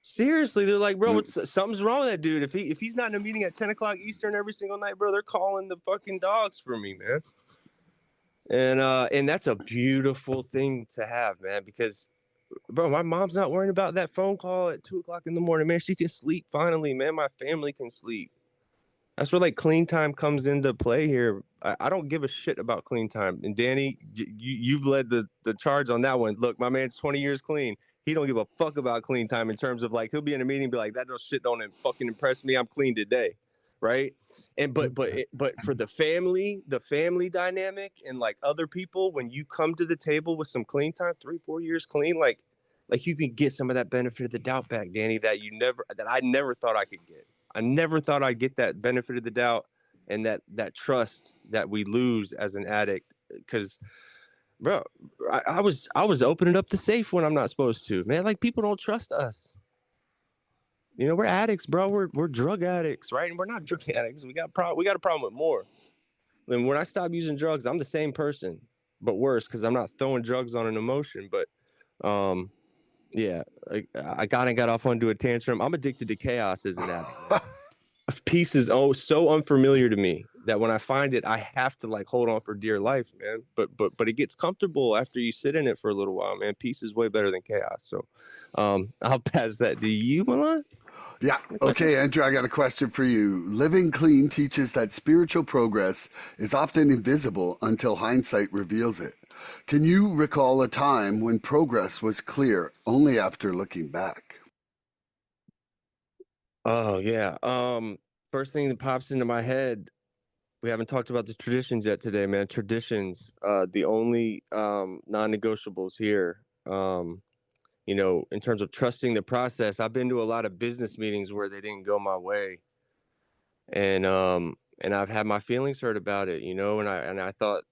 Speaker 2: Seriously, they're like, "Bro, something's wrong with that dude. If he's not in a meeting at 10 o'clock Eastern every single night, bro, they're calling the fucking dogs for me, man." And that's a beautiful thing to have, man, because bro, my mom's not worrying about that phone call at 2 o'clock in the morning, man. She can sleep finally, man. My family can sleep. That's where like clean time comes into play here. I don't give a shit about clean time. And Danny, you've led the charge on that one. Look, my man's 20 years clean. He don't give a fuck about clean time in terms of like he'll be in a meeting and be like, that shit don't fucking impress me. I'm clean today. Right. And but for the family dynamic and like other people, when you come to the table with some clean time, 3-4 years clean, like you can get some of that benefit of the doubt back, Danny, that I never thought I could get. I never thought I'd get that benefit of the doubt and that trust that we lose as an addict. Because, bro, I was opening up the safe when I'm not supposed to, man. Like people don't trust us. You know, we're addicts, bro. We're drug addicts, right? And we're not drug addicts. We got a problem with more. And when I stop using drugs, I'm the same person, but worse because I'm not throwing drugs on an emotion. But yeah, I got off onto a tantrum. I'm addicted to chaos as an addict, man. Peace is so unfamiliar to me that when I find it, I have to like hold on for dear life, man. But it gets comfortable after you sit in it for a little while, man. Peace is way better than chaos. So I'll pass that to you, Milan.
Speaker 1: Yeah. Okay, Andrew, I got a question for you. Living clean teaches that spiritual progress is often invisible until hindsight reveals it. Can you recall a time when progress was clear only after looking back?
Speaker 2: Oh yeah. First thing that pops into my head we haven't talked about the traditions yet today, man. Traditions, the only non-negotiables here. You know, in terms of trusting the process, I've been to a lot of business meetings where they didn't go my way, and I've had my feelings hurt about it, you know, and I thought,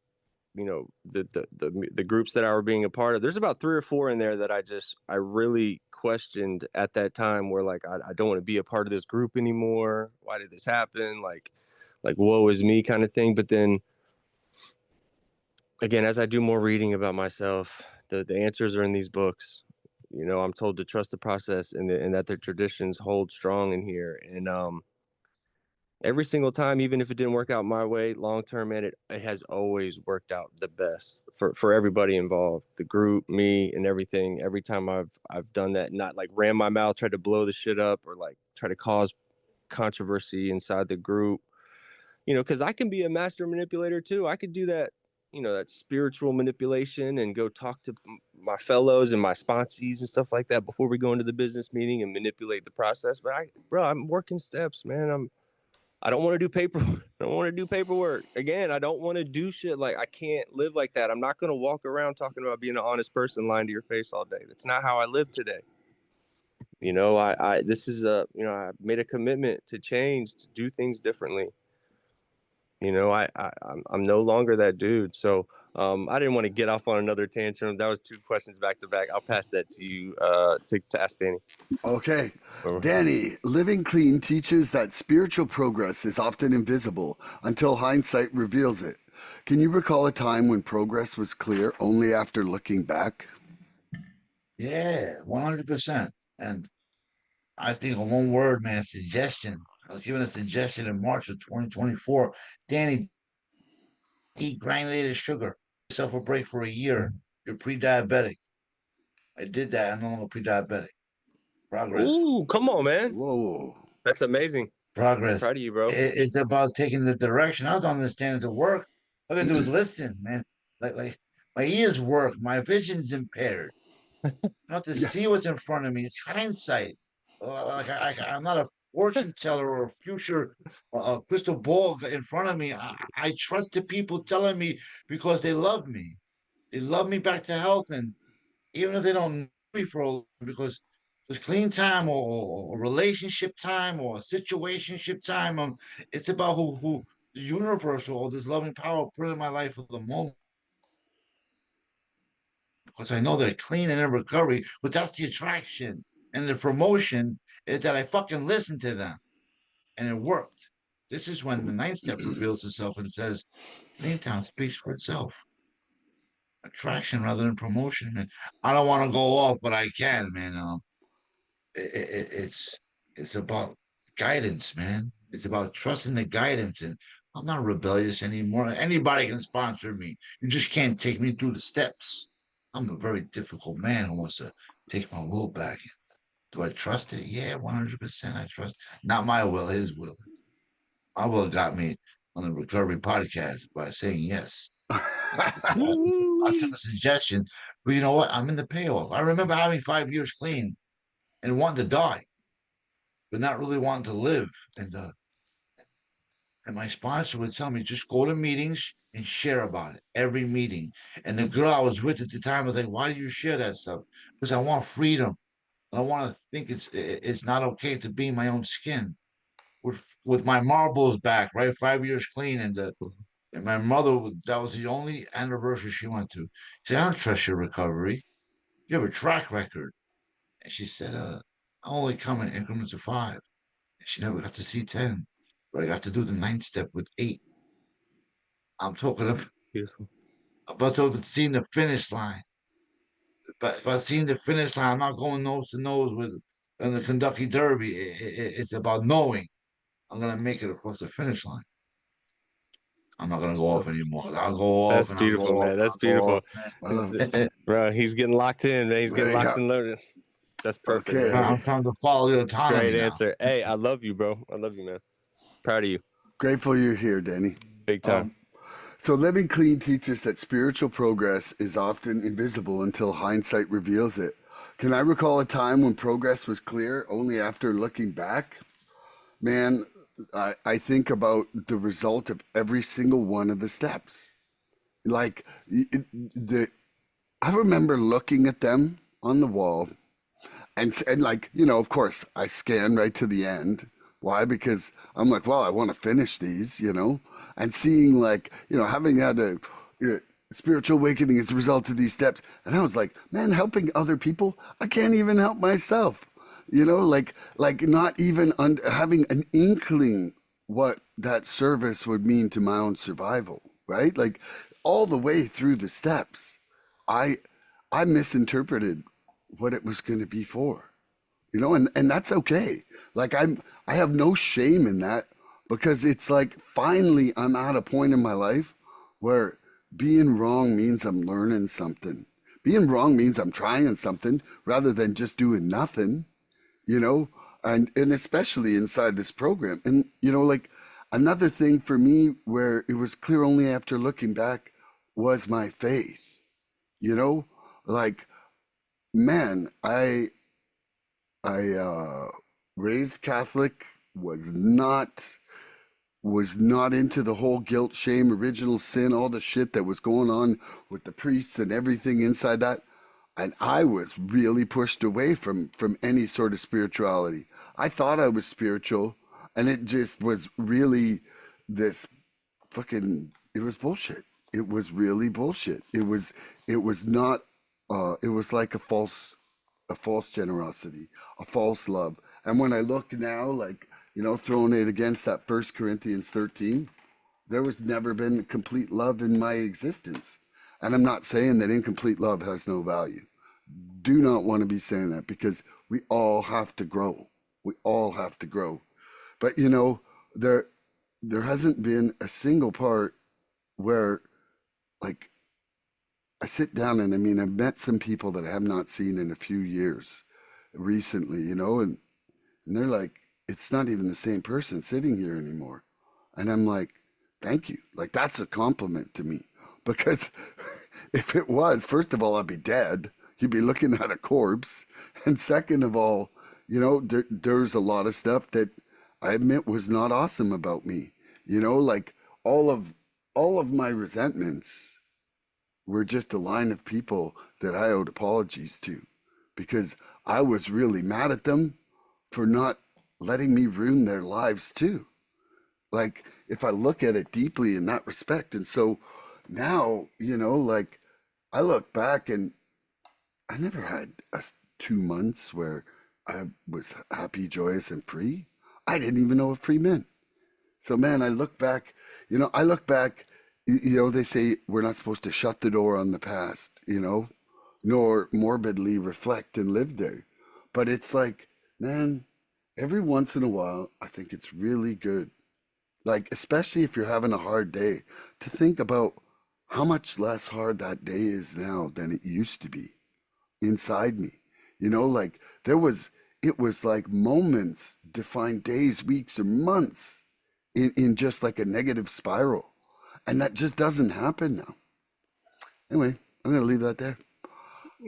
Speaker 2: you know, the groups that I were being a part of, there's about 3 or 4 in there that I really questioned at that time, where like I don't want to be a part of this group anymore. Why did this happen? Like woe is me kind of thing. But then again, as I do more reading about myself, the answers are in these books. You know, I'm told to trust the process, and that the traditions hold strong in here. And every single time, even if it didn't work out my way long term, man, it has always worked out the best for everybody involved, the group, me, and everything. Every time I've done that, not like ran my mouth, tried to blow the shit up, or like try to cause controversy inside the group, you know, because I can be a master manipulator too. I could do that, you know, that spiritual manipulation, and go talk to my fellows and my sponsees and stuff like that before we go into the business meeting and manipulate the process. But I'm working steps, man. I don't want to do paper. I don't want to do paperwork. Again, I don't want to do shit. Like, I can't live like that. I'm not going to walk around talking about being an honest person lying to your face all day. That's not how I live today. You know, this is you know, I made a commitment to change, to do things differently. You know, I'm no longer that dude. So I didn't want to get off on another tantrum. That was 2 questions back to back. I'll pass that to you to ask Danny.
Speaker 1: Okay. Danny, Living Clean teaches that spiritual progress is often invisible until hindsight reveals it. Can you recall a time when progress was clear only after looking back?
Speaker 3: Yeah, 100%. And I think of one word, man, suggestion. I was given a suggestion in March of 2024. Danny, eat granulated sugar. Give yourself a break for a year. You're pre-diabetic. I did that. I'm no longer pre-diabetic. Progress.
Speaker 2: Ooh, come on, man.
Speaker 1: Whoa.
Speaker 2: That's amazing.
Speaker 3: Progress.
Speaker 2: Proud of you, bro.
Speaker 3: It's about taking the direction. I don't understand it to work. All I gotta do is listen, man. Like my ears work. My vision's impaired. I have to
Speaker 1: Yeah.
Speaker 3: see what's in front of me. It's hindsight. I'm not a fortune teller or a future crystal ball in front of me. I trust the people telling me because they love me. They love me back to health, and even if they don't know me for a long, because there's clean time or relationship time or situationship time. It's about who the universe or this loving power put in my life for the moment. Because I know they're clean and in recovery, but that's the attraction. And the promotion is that I fucking listened to them and it worked. This is when the 9th step reveals itself and says, Clean Town speaks for itself. Attraction rather than promotion, man. I don't want to go off, but I can, man. It's about guidance, man. It's about trusting the guidance, and I'm not rebellious anymore. Anybody can sponsor me. You just can't take me through the steps. I'm a very difficult man who wants to take my will back. Do I trust it? Yeah, 100%. I trust. Not my will, his will. My will got me on the recovery podcast by saying yes. I took a suggestion, but you know what? I'm in the payoff. I remember having 5 years clean and wanting to die, but not really wanting to live. And my sponsor would tell me, just go to meetings and share about it every meeting. And the girl I was with at the time was like, why do you share that stuff? Because I want freedom. I want to think it's not okay to be in my own skin. With my marbles back, right? 5 years clean, and my mother, that was the only anniversary she went to. She said, I don't trust your recovery. You have a track record. And she said, I only come in increments of 5. And she never got to see 10. But I got to do the 9th step with 8. I'm talking
Speaker 2: Beautiful.
Speaker 3: about seeing the finish line. But by seeing the finish line, I'm not going nose to nose with in the Kentucky Derby. It's about knowing I'm gonna make it across the finish line. I'm not gonna go off anymore. I'll go off
Speaker 2: That's
Speaker 3: and I'll
Speaker 2: beautiful,
Speaker 3: go off
Speaker 2: man.
Speaker 3: and
Speaker 2: That's
Speaker 3: I'll go
Speaker 2: beautiful.
Speaker 3: off.
Speaker 2: Bro, he's getting locked in, man. He's getting
Speaker 1: There you
Speaker 2: locked
Speaker 1: go.
Speaker 2: and loaded. That's perfect, man.
Speaker 1: Okay.
Speaker 3: I'm trying to follow the autonomy
Speaker 2: Great
Speaker 3: now.
Speaker 2: answer. Hey, I love you, bro. I love you, man. Proud of you.
Speaker 1: Grateful you're here, Danny.
Speaker 2: Big time.
Speaker 1: So, Living Clean teaches that spiritual progress is often invisible until hindsight reveals it. Can I recall a time when progress was clear only after looking back? Man, I think about the result of every single one of the steps. Like the I remember looking at them on the wall and like, of course I scan right to the end. Why? Because I'm like, well, I want to finish these, and seeing like, having had a uh, spiritual awakening as a result of these steps. And I was like, man, helping other people, I can't even help myself. Like not even having an inkling what that service would mean to my own survival, right? Like all the way through the steps, I I misinterpreted what it was going to be for, and that's okay. Like I have no shame in that because it's like finally I'm at a point in my life where being wrong means I'm learning something. Being wrong means I'm trying something rather than just doing nothing, you know, and especially inside this program. And like another thing for me where it was clear only after looking back was my faith, you know, like man, I raised Catholic, was not into the whole guilt, shame, original sin, all the shit that was going on with the priests and everything inside that. And I was really pushed away from any sort of spirituality. I thought I was spiritual, and it just was really this fucking. It was bullshit. It was really bullshit. It was not. It was like a false generosity, a false love. And when I look now, like, throwing it against that First Corinthians 13, there was never been complete love in my existence. And I'm not saying that incomplete love has no value. Do not want to be saying that because we all have to grow. We all have to grow. But there there hasn't been a single part where like I sit down and I mean I've met some people that I have not seen in a few years recently, and they're like, it's not even the same person sitting here anymore. And I'm like, thank you. Like, that's a compliment to me. Because if it was, first of all, I'd be dead. You'd be looking at a corpse. And second of all, there's a lot of stuff that I admit was not awesome about me. Like all of all of my resentments were just a line of people that I owed apologies to because I was really mad at them for not letting me ruin their lives too. Like, if I look at it deeply in that respect. And so now, like, I look back and I never had 2 months where I was happy, joyous, and free. I didn't even know what free meant. So, man, I look back, they say we're not supposed to shut the door on the past, nor morbidly reflect and live there. But it's like, man, every once in a while, I think it's really good, like, especially if you're having a hard day, to think about how much less hard that day is now than it used to be inside me. Like, it was like moments defined days, weeks, or months in just like a negative spiral. And that just doesn't happen now. Anyway, I'm going to leave that there.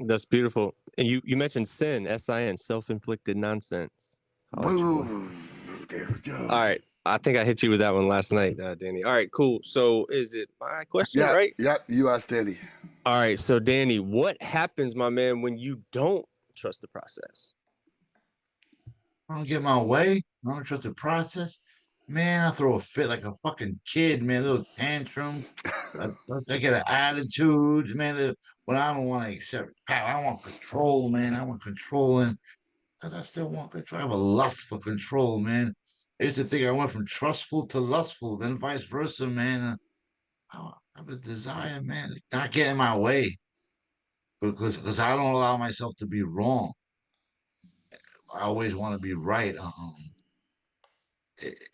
Speaker 2: That's beautiful. And you mentioned sin, sin, self-inflicted nonsense. Holla at your boy.
Speaker 1: Whoa, there we go.
Speaker 2: All right. I think I hit you with that one last night, Danny. All right, cool. So is it my question,
Speaker 1: Yeah,
Speaker 2: right?
Speaker 1: yeah, you asked Danny.
Speaker 2: All right. So Danny, what happens, my man, when you don't trust the process?
Speaker 3: I don't get my way. I don't trust the process. Man, I throw a fit like a fucking kid, man. A little tantrum. I get an attitude, man. When I don't want to accept power, I want control, man. I want control, and because I still want control. I have a lust for control, man. I used to think I went from trustful to lustful, then vice versa, man. I have a desire, man, not get in my way because I don't allow myself to be wrong. I always want to be right.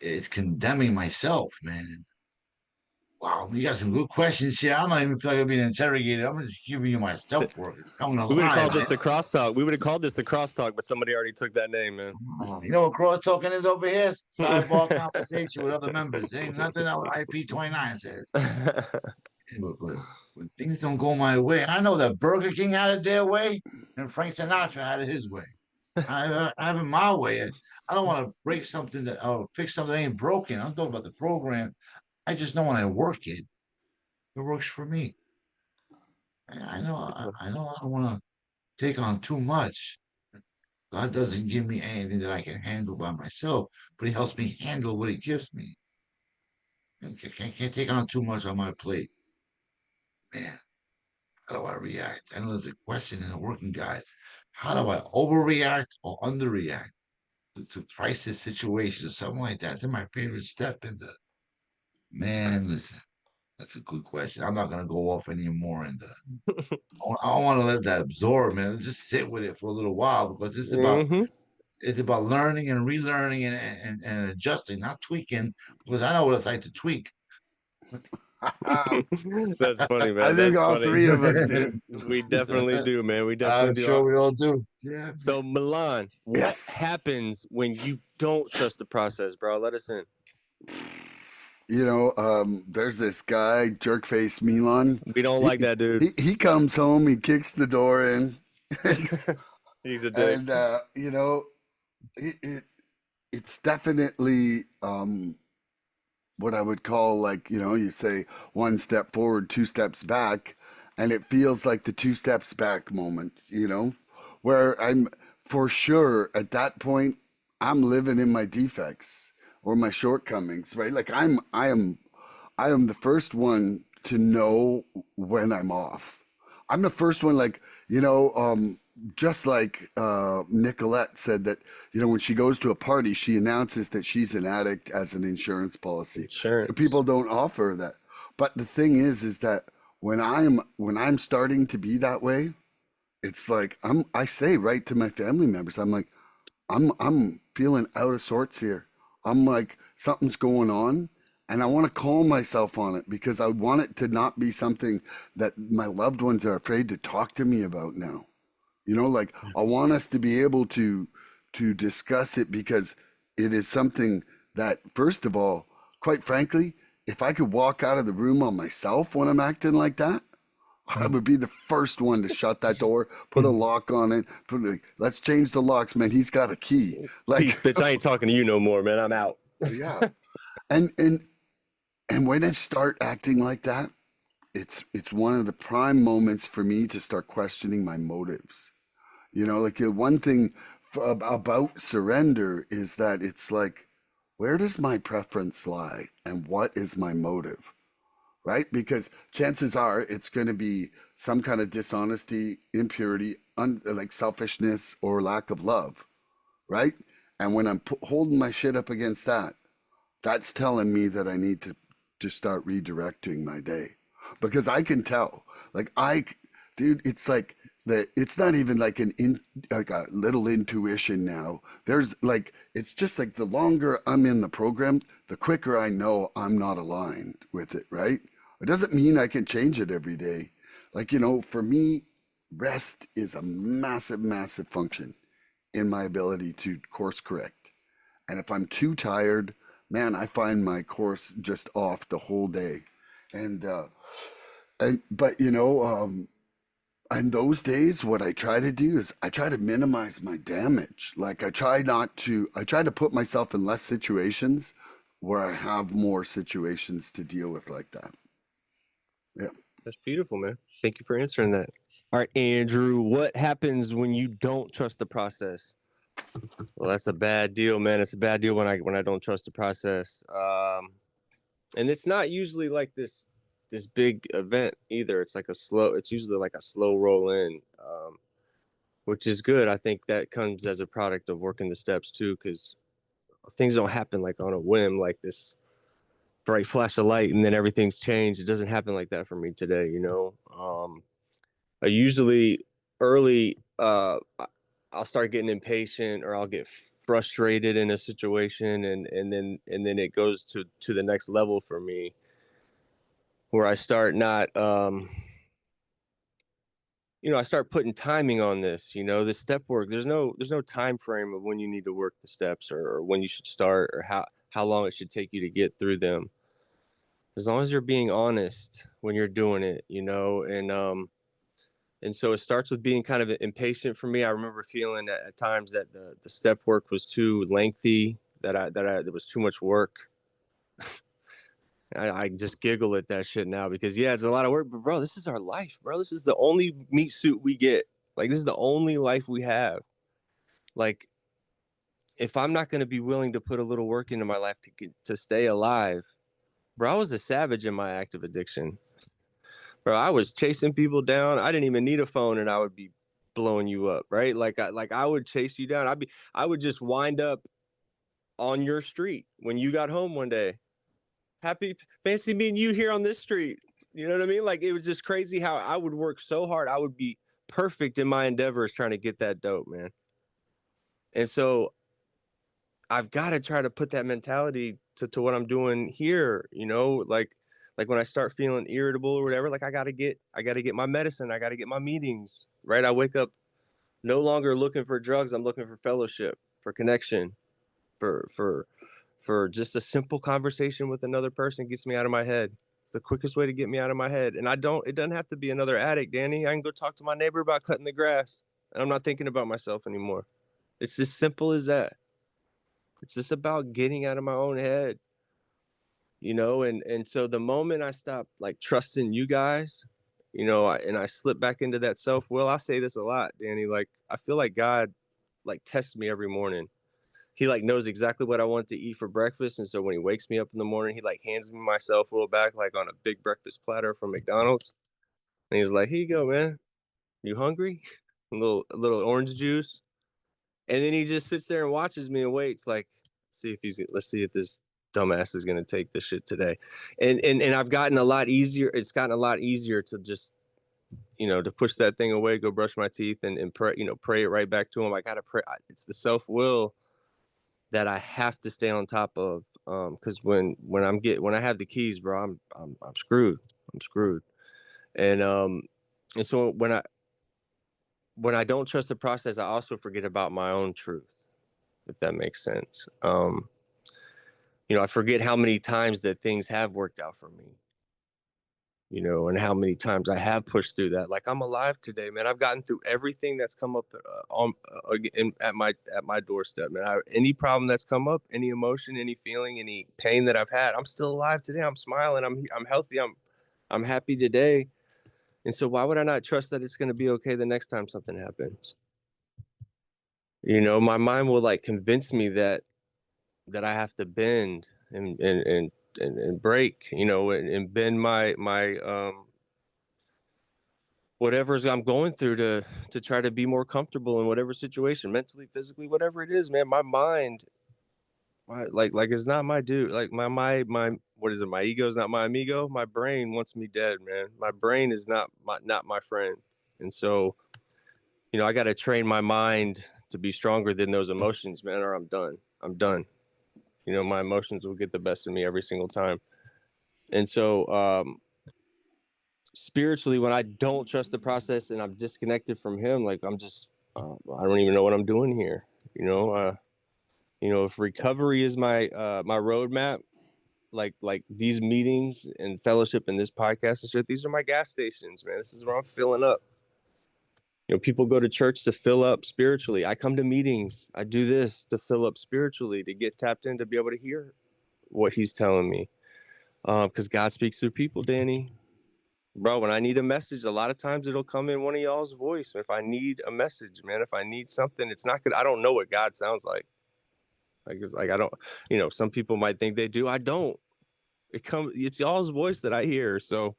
Speaker 3: It's condemning myself, man. Wow, you got some good questions here. I'm not even feel like I'm being interrogated. I'm just giving you my self work. It's coming
Speaker 2: We would have
Speaker 3: alive,
Speaker 2: called
Speaker 3: man.
Speaker 2: this the crosstalk. We would have called this the crosstalk, but somebody already took that name, man.
Speaker 3: You know what cross talking is over here? Sidebar conversation with other members. Ain't nothing else IP 29 says. When things don't go my way, I know that Burger King had it their way and Frank Sinatra had it his way. I have it my way. I don't want to break something or fix something that ain't broken. I'm talking about the program. I just know when I work it, it works for me. I know. I know. I don't want to take on too much. God doesn't give me anything that I can handle by myself, but He helps me handle what He gives me. I can't take on too much on my plate. Man, how do I react? I know there's a question in the working guide. How do I overreact or underreact to crisis situations or something like that? It's my favorite step in the man. Listen, that's a good question. I'm not gonna go off anymore. And I want to let that absorb, man. Just sit with it for a little while because
Speaker 2: Mm-hmm.
Speaker 3: it's about learning and relearning and adjusting, not tweaking. Because I know what it's like to tweak.
Speaker 2: That's funny,
Speaker 1: I
Speaker 2: man.
Speaker 1: think
Speaker 2: That's
Speaker 1: all
Speaker 2: funny.
Speaker 1: three of us did.
Speaker 2: We definitely do, man. We definitely
Speaker 3: I'm
Speaker 2: do.
Speaker 3: sure we all do. Yeah,
Speaker 2: So, Milan, what
Speaker 1: Yes.
Speaker 2: happens when you don't trust the process, bro? Let us in.
Speaker 1: There's this guy, jerkface Milan.
Speaker 2: We don't like that dude.
Speaker 1: He comes home, he kicks the door in, and,
Speaker 2: He's a dick.
Speaker 1: and it's definitely what I would call, like, you say one step forward, two steps back, and it feels like the two steps back moment, where I'm for sure at that point, I'm living in my defects or my shortcomings, right? Like I am the first one to know when I'm off. I'm the first one, like, just like Nicolette said that, when she goes to a party, she announces that she's an addict as an insurance policy. So
Speaker 2: Insurance.
Speaker 1: people don't offer that. But the thing is that when I'm starting to be that way, it's like I say right to my family members, I'm like, I'm feeling out of sorts here. I'm like, something's going on, and I want to calm myself on it because I want it to not be something that my loved ones are afraid to talk to me about now. Like, I want us to be able to discuss it because it is something that, first of all, quite frankly, if I could walk out of the room on myself when I'm acting like that, I would be the first one to shut that door, put a lock on it, let's change the locks, man. He's got a key. Like,
Speaker 2: Peace, bitch. I ain't talking to you no more, man. I'm out.
Speaker 1: yeah. And when I start acting like that, it's one of the prime moments for me to start questioning my motives. Like, one thing about surrender is that it's like, where does my preference lie and what is my motive? Right? Because chances are it's going to be some kind of dishonesty, impurity, like selfishness or lack of love, right? And when I'm holding my shit up against that, that's telling me that I need to start redirecting my day because I can tell. Like, dude, it's like it's not even like like a little intuition now. There's like, it's just like the longer I'm in the program, the quicker I know I'm not aligned with it, right? It doesn't mean I can change it every day. Like, for me, rest is a massive, massive function in my ability to course correct. And if I'm too tired, man, I find my course just off the whole day. And but on those days, what I try to do is I try to minimize my damage. Like, I try to put myself in less situations where I have more situations to deal with like that. Yeah.
Speaker 2: That's beautiful, man. Thank you for answering that. All right, Andrew, what happens when you don't trust the process? Well, that's a bad deal, man. It's a bad deal when I don't trust the process. And it's not usually like this big event either. It's usually like a slow roll in, which is good. I think that comes as a product of working the steps too, because things don't happen like on a whim, like this bright flash of light and then everything's changed. It doesn't happen like that for me today. I usually early I'll start getting impatient or I'll get frustrated in a situation and then it goes to the next level for me where I start not I start putting timing on this step work. There's no time frame of when you need to work the steps or when you should start or how long it should take you to get through them. As long as you're being honest when you're doing it, and And so it starts with being kind of impatient for me. I remember feeling at times that the step work was too lengthy, that there was too much work. I just giggle at that shit now because yeah, it's a lot of work, but bro, this is our life, bro. This is the only meat suit we get. Like, this is the only life we have. Like, if I'm not going to be willing to put a little work into my life to stay alive, bro, I was a savage in my active addiction. Bro, I was chasing people down. I didn't even need a phone, and I would be blowing you up, right? I would chase you down. I would just wind up on your street when you got home one day. Happy fancy meeting you here on this street. You know what I mean? Like, it was just crazy how I would work so hard. I would be perfect in my endeavors trying to get that dope, man. And so I've got to try to put that mentality to what I'm doing here, you know, like when I start feeling irritable or whatever, like I got to get my medicine. I got to get my meetings, right? I wake up no longer looking for drugs. I'm looking for fellowship, for connection, for just a simple conversation with another person gets me out of my head. It's the quickest way to get me out of my head. And it doesn't have to be another addict, Danny. I can go talk to my neighbor about cutting the grass, and I'm not thinking about myself anymore. It's as simple as that. It's just about getting out of my own head, you know. And so the moment I stop like trusting you guys, you know, and I slip back into that self-will, I say this a lot, Danny. Like, I feel like God like tests me every morning. He like knows exactly what I want to eat for breakfast, and so when he wakes me up in the morning, he like hands me my self-will back like on a big breakfast platter from McDonald's, and he's like, "Here you go, man. You hungry? A little orange juice." And then he just sits there and watches me and waits, like, let's see if this dumbass is gonna take this shit today. And I've gotten a lot easier. It's gotten a lot easier to just, you know, to push that thing away, go brush my teeth, and pray, you know, pray it right back to him. I gotta pray. It's the self will that I have to stay on top of. Because when I have the keys, bro, I'm screwed. I'm screwed. And and so when I don't trust the process, I also forget about my own truth, if that makes sense. You know, I forget how many times that things have worked out for me, you know, and how many times I have pushed through that. Like, I'm alive today, man. I've gotten through everything that's come up at my doorstep, man. Any problem that's come up, any emotion, any feeling, any pain that I've had, I'm still alive today. I'm smiling. I'm healthy. I'm happy today. And so why would I not trust that it's going to be okay the next time something happens? You know, my mind will like convince me that I have to bend and break, you know, and bend my whatever's I'm going through to try to be more comfortable in whatever situation, mentally, physically, whatever it is, man. My mind, like it's not my dude. Like my what is it? My ego is not my amigo. My brain wants me dead, man. My brain is not my friend. And so, you know, I got to train my mind to be stronger than those emotions, man, or I'm done. I'm done. You know, my emotions will get the best of me every single time. And so, spiritually, when I don't trust the process and I'm disconnected from him, like I'm just, I don't even know what I'm doing here. You know, if recovery is my roadmap, like these meetings and fellowship and this podcast and shit, these are my gas stations, man. This is where I'm filling up. You know, people go to church to fill up spiritually. I come to meetings. I do this to fill up spiritually, to get tapped in, to be able to hear what he's telling me. Because God speaks through people, Danny. Bro, when I need a message, a lot of times it'll come in one of y'all's voice. If I need a message, man, if I need something, it's not good. I don't know what God sounds like. Like I don't, you know, some people might think they do. I don't. It's y'all's voice that I hear. So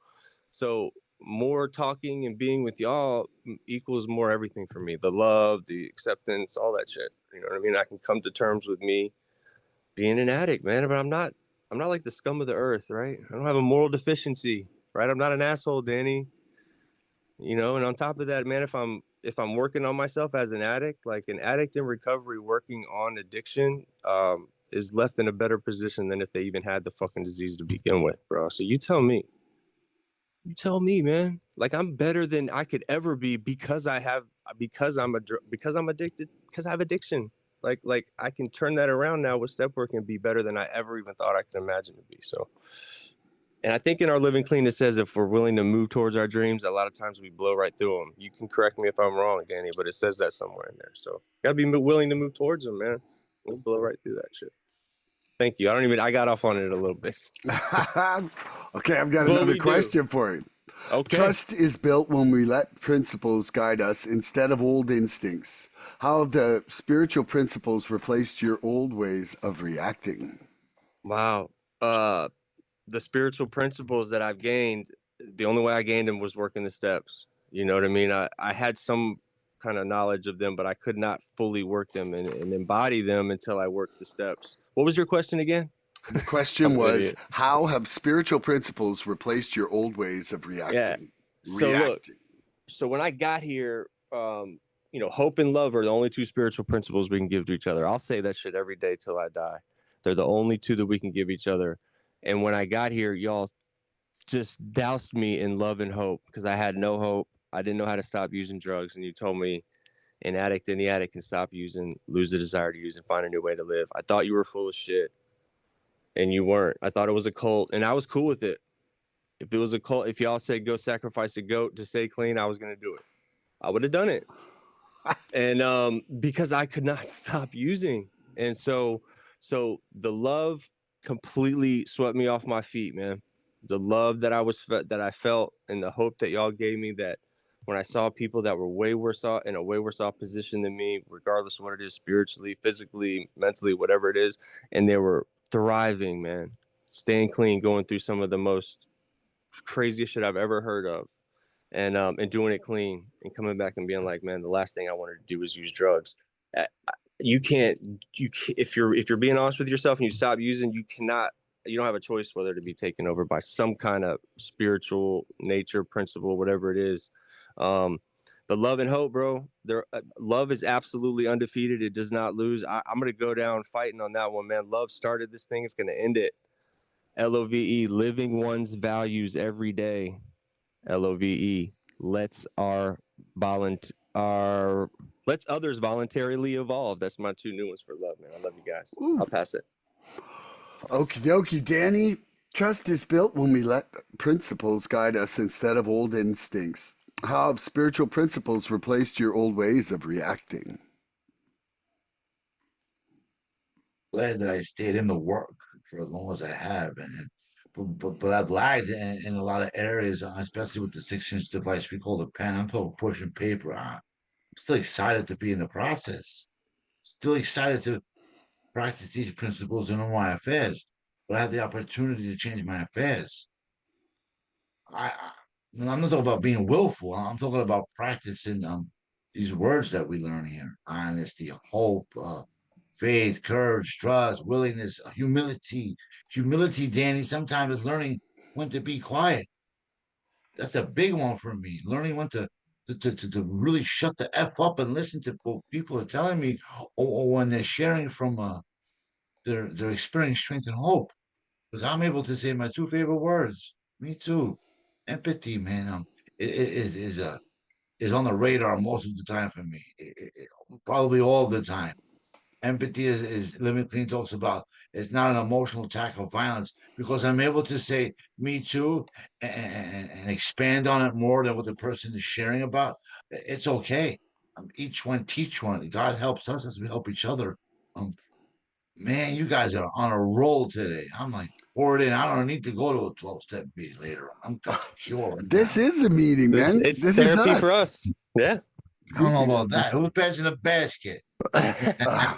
Speaker 2: more talking and being with y'all equals more everything for me. The love, the acceptance, all that shit. You know what I mean? I can come to terms with me being an addict, man, but I'm not like the scum of the earth, right? I don't have a moral deficiency, right? I'm not an asshole, Danny. You know, and on top of that, man, if I'm working on myself as an addict, like an addict in recovery working on addiction, is left in a better position than if they even had the fucking disease to begin with, bro. So you tell me, man. Like, I'm better than I could ever be because because I'm addicted, because I have addiction. Like I can turn that around now with step work and be better than I ever even thought I could imagine to be. So And I think in our Living Clean, it says if we're willing to move towards our dreams, a lot of times we blow right through them. You can correct me if I'm wrong, Danny, but it says that somewhere in there. So gotta be willing to move towards them, man. We'll blow right through that shit. Thank you. I got off on it a little bit.
Speaker 1: Okay, I've got
Speaker 2: It's what
Speaker 1: another
Speaker 2: we do.
Speaker 1: question for you.
Speaker 2: Okay.
Speaker 1: Trust is built when we let principles guide us instead of old instincts. How have the spiritual principles replaced your old ways of reacting?
Speaker 2: Wow. The spiritual principles that I've gained, the only way I gained them was working the steps. You know what I mean? I had some kind of knowledge of them, but I could not fully work them and embody them until I worked the steps. What was your question again?
Speaker 1: The question
Speaker 2: I'm an
Speaker 1: was,
Speaker 2: idiot.
Speaker 1: how have spiritual principles replaced your old ways of
Speaker 2: Yeah.
Speaker 1: reacting?
Speaker 2: So look, so when I got here, hope and love are the only two spiritual principles we can give to each other. I'll say that shit every day till I die. They're the only two that we can give each other. And when I got here, y'all just doused me in love and hope because I had no hope. I didn't know how to stop using drugs. And you told me any addict can stop using, lose the desire to use, and find a new way to live. I thought you were full of shit, and you weren't. I thought it was a cult, and I was cool with it. If it was a cult, if y'all said go sacrifice a goat to stay clean, I was going to do it. I would have done it. And because I could not stop using. And so the love completely swept me off my feet, man. The love that I felt and the hope that y'all gave me, that when I saw people that were way worse off, in a way worse off position than me, regardless of what it is, spiritually, physically, mentally, whatever it is, and they were thriving, man, staying clean, going through some of the most craziest shit I've ever heard of, and doing it clean and coming back and being like, man, the last thing I wanted to do was use drugs. Uh, You can't, if you're being honest with yourself and you stop using, you don't have a choice whether to be taken over by some kind of spiritual nature, principle, whatever it is. But love and hope, bro. Love is absolutely undefeated. It does not lose. I'm gonna go down fighting on that one, man. Love started this thing. It's gonna end it. LOVE, living one's values every day. LOVE, lets lets others voluntarily evolve. That's my two new ones for love, man. I love you guys.
Speaker 1: Ooh.
Speaker 2: I'll pass it.
Speaker 1: Okie dokie, Danny. Trust is built when we let principles guide us instead of old instincts. How have spiritual principles replaced your old ways of reacting?
Speaker 3: Glad that I stayed in the work for as long as I have, but I've lagged in a lot of areas, especially with the 6-inch device we call the pen. I'm talking pushing paper. I'm still excited to be in the process. Still excited to practice these principles in all my affairs, but I have the opportunity to change my affairs. I'm not talking about being willful. I'm talking about practicing these words that we learn here: honesty, hope, faith, courage, trust, willingness, humility. Humility, Danny, sometimes is learning when to be quiet. That's a big one for me. Learning when to really shut the F up and listen to what people are telling me, or when they're sharing from their experience, strength, and hope. Because I'm able to say my two favorite words. Me too. Empathy, man. Is on the radar most of the time for me. Probably all the time. Empathy is Living Clean talks about. It's not an emotional attack of violence because I'm able to say me too and expand on it more than what the person is sharing about. It's okay. Each one teach one. God helps us as we help each other. Um, Man, you guys are on a roll today. I'm like poured in. I don't need to go to a 12-step meeting later. I'm good to cure right
Speaker 1: This
Speaker 3: now.
Speaker 1: is a meeting, man.
Speaker 2: It's
Speaker 1: This is
Speaker 2: therapy for
Speaker 1: us.
Speaker 2: us. Yeah.
Speaker 3: I don't know about that. Who's passing the basket?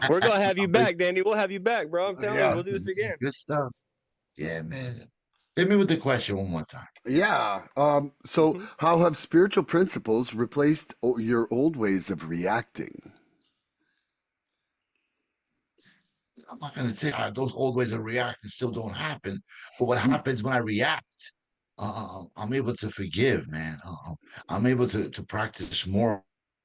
Speaker 2: We're gonna have you back, Danny. We'll have you back, bro. I'm telling you,
Speaker 1: Yeah.
Speaker 2: we'll do this again.
Speaker 3: Good stuff. Yeah, man. Hit me with the question one more time.
Speaker 1: Yeah. So, how have spiritual principles replaced your old ways of reacting?
Speaker 3: I'm not going to say those old ways of reacting still don't happen, but what happens when I react, I'm able to forgive, man. I'm able to practice more.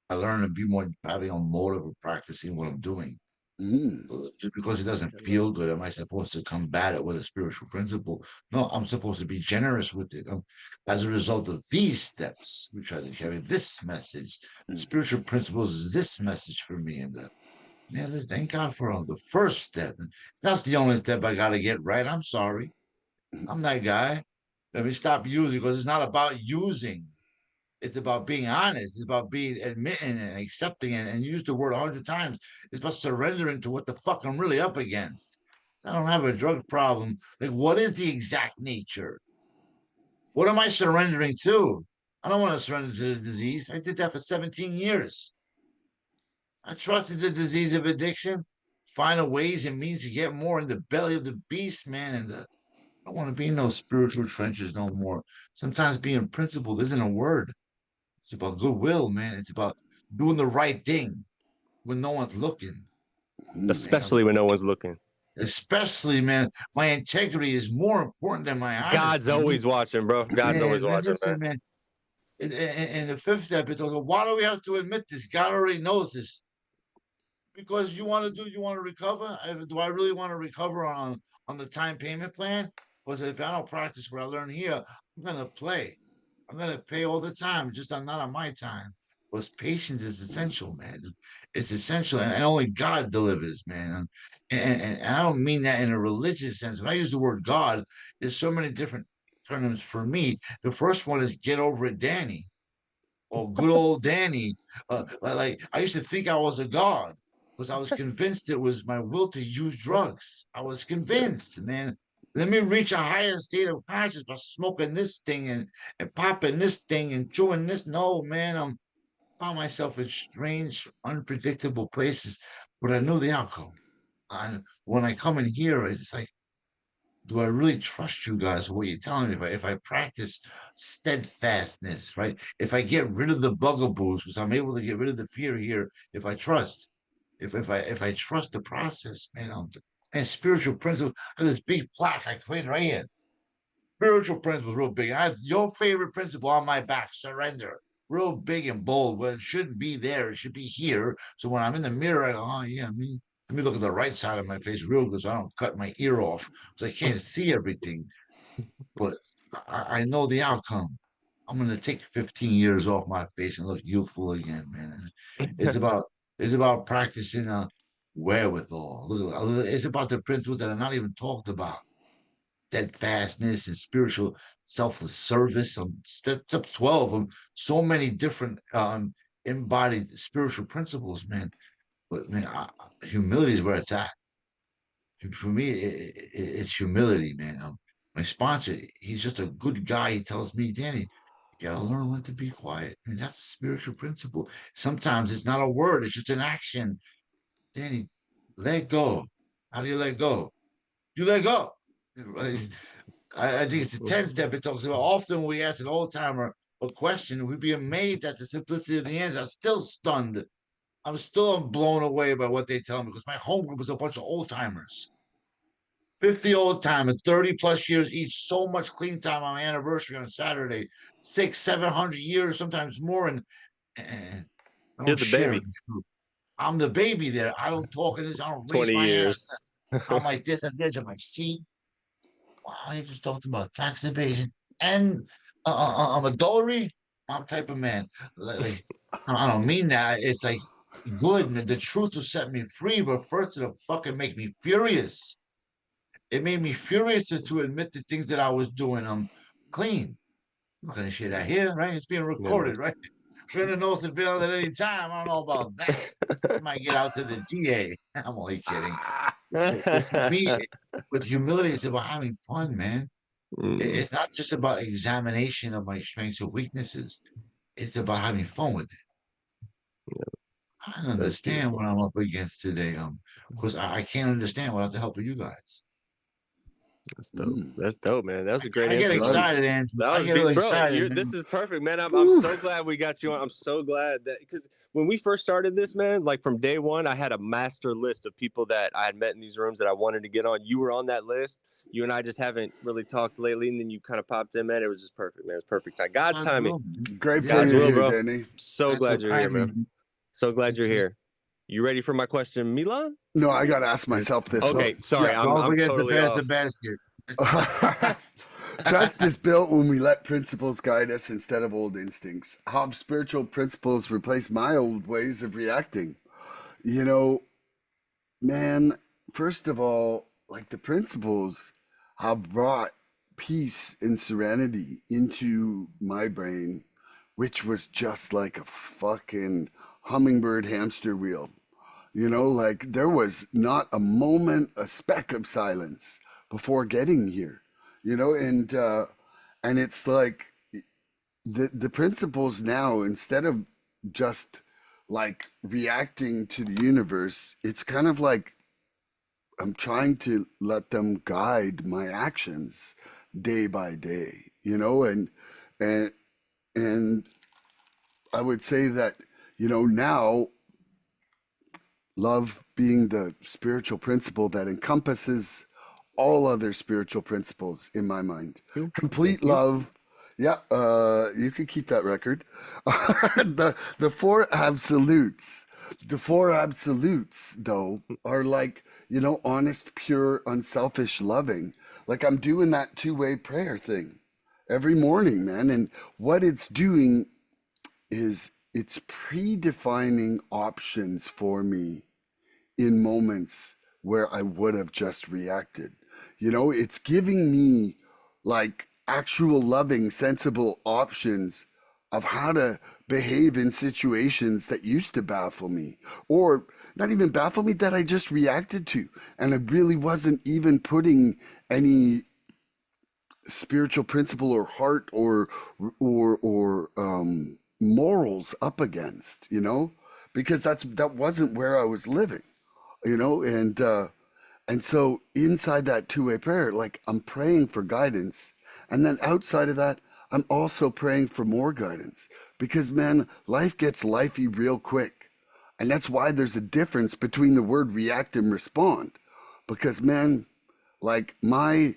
Speaker 3: I learn to be more having a motive of practicing what I'm doing.
Speaker 1: Mm.
Speaker 3: Just because it doesn't feel good, am I supposed to combat it with a spiritual principle? No, I'm supposed to be generous with it. As a result of these steps, we try to carry this message. The spiritual principles is this message for me, and man, thank God for the first step. That's the only step I got to get right. I'm sorry, I'm that guy. Let me stop using, because it's not about using. It's about being honest. It's about being admitting and accepting and use the word 100 times. It's about surrendering to what the fuck I'm really up against. I don't have a drug problem. Like, what is the exact nature? What am I surrendering to? I don't want to surrender to the disease. I did that for 17 years. I trusted the disease of addiction, find a ways and means to get more in the belly of the beast, man. And I don't want to be in those spiritual trenches no more. Sometimes being principled isn't a word. It's about goodwill, man. It's about doing the right thing when no one's looking.
Speaker 2: Especially when no one's looking.
Speaker 3: Especially, man, my integrity is more important than my honesty.
Speaker 2: God's always watching, bro. God's always watching,
Speaker 3: listen, man. In the fifth step, it goes, why do we have to admit this? God already knows this. Because you want to recover? Do I really want to recover on the time payment plan? Because if I don't practice what I learn here, I'm gonna play. I'm gonna pay all the time, just not on my time. Because patience is essential, man. It's essential, and only God delivers, man. And I don't mean that in a religious sense. When I use the word God, there's so many different terms for me. The first one is get over it, Danny. Oh, good old Danny. Like I used to think I was a god because I was convinced it was my will to use drugs. I was convinced, man. Let me reach a higher state of consciousness by smoking this thing and popping this thing and chewing this. No, man, found myself in strange, unpredictable places, but I knew the outcome. And when I come in here, it's like, do I really trust you guys? What you're telling me? If I practice steadfastness, right? If I get rid of the bugaboos, because I'm able to get rid of the fear here, if I trust, if I trust the process, man, and spiritual principles. I have this big plaque I created right here. Spiritual principles, real big. I have your favorite principle on my back: surrender. Real big and bold. Well, it shouldn't be there. It should be here. So when I'm in the mirror, I go, oh yeah, me. Let me look at the right side of my face real good so I don't cut my ear off because I can't see everything. But I know the outcome. I'm gonna take 15 years off my face and look youthful again, man. It's about it's about practicing wherewithal. It's about the principles that are not even talked about: steadfastness and spiritual selfless service. Step 12 of so many different embodied spiritual principles, man. But man, humility is where it's at. For me, it's humility, man. My sponsor, he's just a good guy. He tells me, Danny, you gotta learn when to be quiet. And that's a spiritual principle. Sometimes it's not a word, it's just an action. Danny, let go. How do you let go? You let go. I think it's a 10 step. It talks about often we ask an old timer a question, we'd be amazed at the simplicity of the answer. I'm still stunned. I'm still blown away by what they tell me because my home group is a bunch of old timers. 50 old timers, 30 plus years each, so much clean time on my anniversary on Saturday, 700 years, sometimes more. And I
Speaker 2: You're
Speaker 3: don't
Speaker 2: the
Speaker 3: share
Speaker 2: baby.
Speaker 3: it. I'm the baby there. I don't talk in this. I don't raise
Speaker 2: 20
Speaker 3: my hand.
Speaker 2: years.
Speaker 3: I'm like this and this. I'm like, see, wow, you just talked about tax evasion and adultery. I'm the type of man. Like, I don't mean that. It's like good. Man, the truth will set me free, but first it'll fucking make me furious. It made me furious to admit the things that I was doing. Clean. I'm not gonna share that here, right? It's being
Speaker 2: Yeah,
Speaker 3: recorded, right? We're in the North and Bill at any time. I don't know about that. This might get out to the DA. I'm only kidding. But for me, with humility, it's about having fun, man.
Speaker 2: Mm,
Speaker 3: It's not just about examination of my strengths or weaknesses. It's about having fun with it. I don't
Speaker 2: that's
Speaker 3: understand
Speaker 2: beautiful.
Speaker 3: what I'm up against today. Because I can't understand without the help of you guys.
Speaker 2: That's dope. That's dope, man. That was a great
Speaker 3: I get
Speaker 2: answer, man.
Speaker 1: Love
Speaker 3: excited, Andrew.
Speaker 2: That
Speaker 3: I
Speaker 2: was
Speaker 3: get really
Speaker 2: bro.
Speaker 3: excited,
Speaker 2: This
Speaker 3: man.
Speaker 2: is perfect, man. I'm
Speaker 1: it.
Speaker 2: so glad we got you on. I'm so glad that because when we first started this, man, like from day one, I had a master list of people that I had met in these rooms that I wanted to get on. You were on that list. You and I just haven't really talked lately, and then you kind of popped in, man. It was just perfect, man. It was perfect time. God's timing.
Speaker 1: Grateful
Speaker 2: God's
Speaker 3: Yeah,
Speaker 1: you're
Speaker 2: will,
Speaker 1: here,
Speaker 2: bro.
Speaker 1: Danny.
Speaker 2: So
Speaker 3: sense
Speaker 2: glad
Speaker 3: of
Speaker 2: you're here, man.
Speaker 3: timing.
Speaker 2: So glad you're
Speaker 3: It's just,
Speaker 2: here. You ready for my question, Milan?
Speaker 1: No, I got to ask myself this
Speaker 2: Okay,
Speaker 1: one.
Speaker 2: sorry,
Speaker 3: don't
Speaker 2: I'm
Speaker 3: forget to
Speaker 2: totally
Speaker 3: pass the
Speaker 2: off.
Speaker 3: basket.
Speaker 1: Trust is built when we let principles guide us instead of old instincts. How have spiritual principles replaced my old ways of reacting? You know, man, first of all, like the principles have brought peace and serenity into my brain, which was just like a fucking hummingbird hamster wheel. You know, like there was not a moment, a speck of silence before getting here. You know, and it's like the principles now, instead of just like reacting to the universe, it's kind of like I'm trying to let them guide my actions day by day, you know, and and I would say that, you know, now love being the spiritual principle that encompasses all other spiritual principles in my mind.
Speaker 2: Thank
Speaker 1: Complete
Speaker 2: you.
Speaker 1: love. Yeah, you could keep that record. The four absolutes. The four absolutes, though, are like, you know, honest, pure, unselfish loving. Like I'm doing that two-way prayer thing every morning, man. And what it's doing is it's predefining options for me in moments where I would have just reacted. You know, it's giving me like actual loving, sensible options of how to behave in situations that used to baffle me, or not even baffle me, that I just reacted to. And I really wasn't even putting any spiritual principle or heart or morals up against, you know, because that wasn't where I was living, you know. And so inside that two-way prayer, like I'm praying for guidance, and then outside of that, I'm also praying for more guidance, because man, life gets lifey real quick. And that's why there's a difference between the word react and respond, because man, like my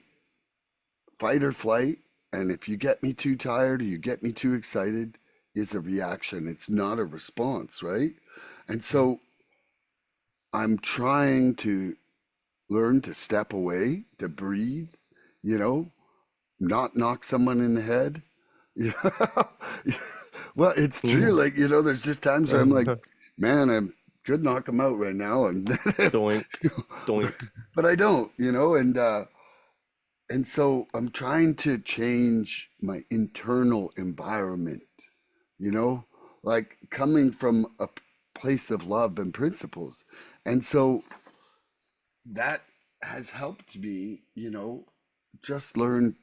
Speaker 1: fight or flight, and if you get me too tired or you get me too excited, is a reaction. It's not a response, right? And so I'm trying to learn to step away, to breathe, you know, not knock someone in the head. Yeah. Well, it's true.
Speaker 2: Mm.
Speaker 1: Like, you know, there's just times where I'm like, man, I could knock him out right now. And,
Speaker 2: Doink, doink.
Speaker 1: but I don't, you know, and so I'm trying to change my internal environment, you know, like coming from a place of love and principles. And so that has helped me, you know, just learn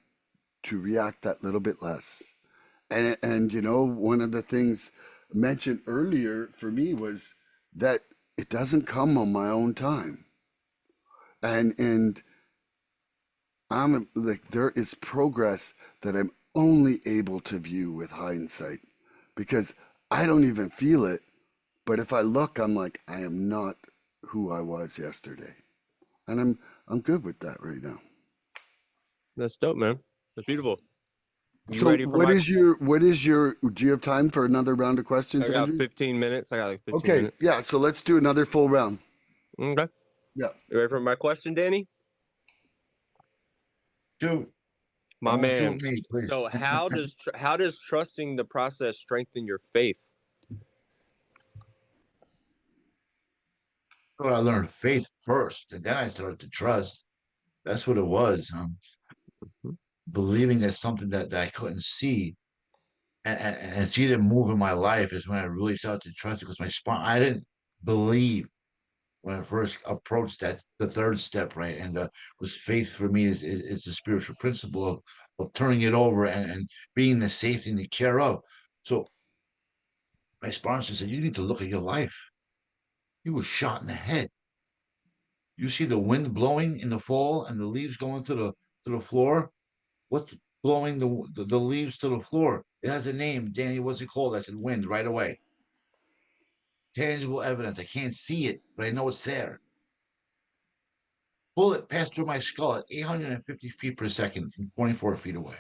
Speaker 1: to react that little bit less. And you know, one of the things mentioned earlier for me was that it doesn't come on my own time. And I'm like, there is progress that I'm only able to view with hindsight, because I don't even feel it. But if I look, I'm like, I am not who I was yesterday. And I'm good with that right now.
Speaker 2: That's dope, man. That's beautiful. You
Speaker 1: So
Speaker 2: ready for my?
Speaker 1: what is your do you have time for another round of questions,
Speaker 2: I got
Speaker 1: Andrew?
Speaker 2: 15 minutes. I got like 15
Speaker 1: Okay,
Speaker 2: minutes.
Speaker 1: yeah, so let's do another full round.
Speaker 2: Okay.
Speaker 1: Yeah.
Speaker 2: You ready for my question, Danny?
Speaker 3: Shoot,
Speaker 2: My
Speaker 3: don't
Speaker 2: man.
Speaker 3: shoot me, please.
Speaker 2: So how does trusting the process strengthen your faith?
Speaker 3: Well, I learned faith first, and then I started to trust. That's what it was. Believing that something that I couldn't see and see it move in my life is when I really started to trust it, because my spine, I didn't believe when I first approached that the third step, right? And was faith for me is the spiritual principle of turning it over and being the safety and the care of. So my sponsor said, you need to look at your life. You were shot in the head. You see the wind blowing in the fall and the leaves going to the floor. What's blowing the leaves to the floor? It has a name, Danny. What's it called? I said wind right away. Tangible evidence. I can't see it, but I know it's there. Bullet passed through my skull at 850 feet per second from 24 feet away.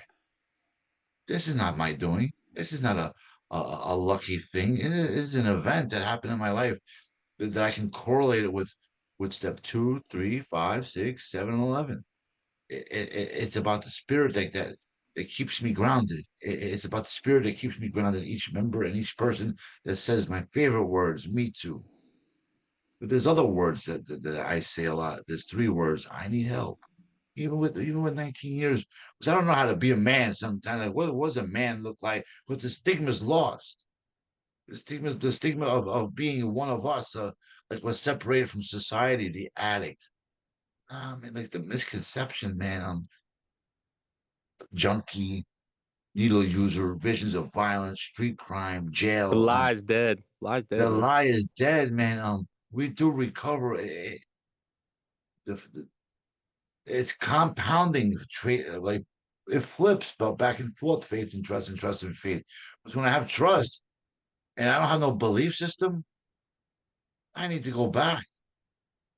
Speaker 3: This is not my doing. This is not a lucky thing. It is an event that happened in my life that I can correlate it with step 2, 3, 5, 6, 7, and 11. It's about the spirit that keeps me grounded. It's about the spirit that keeps me grounded. Each member and each person that says my favorite words, me too. But there's other words that I say a lot. There's three words. I need help. even with 19 years, because I don't know how to be a man sometimes. Like, what does a man look like? Because the stigma's lost. The stigma of being one of us, like was separated from society, the addict. Man, like the misconception, man. Junkie, needle user, visions of violence, street crime,
Speaker 2: The
Speaker 3: jail.
Speaker 2: lie's dead. Lie's
Speaker 3: The
Speaker 2: dead, man.
Speaker 3: lie is dead, man. We do recover. The it's compounding like it flips, but back and forth, faith and trust and faith. Because when I have trust and I don't have no belief system, I need to go back.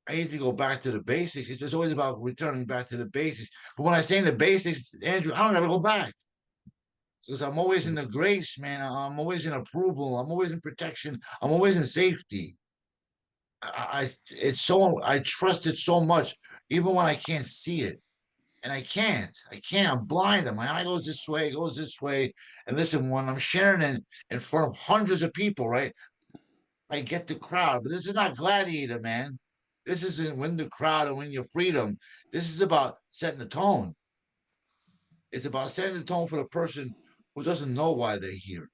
Speaker 3: I need to go back to the basics. It's just always about returning back to the basics. But when I say the basics, Andrew, I don't gotta go back. Because I'm always in the grace, man. I'm always in approval. I'm always in protection. I'm always in safety. It's so I trust it so much, even when I can't see it. And I can't. I can't. I'm blind. And my eye goes this way, goes this way. And listen, when I'm sharing in front of hundreds of people, right? I get the crowd. But this is not gladiator, man. This isn't win the crowd and win your freedom. This is about setting the tone. It's about setting the tone for the person who doesn't know why they're here.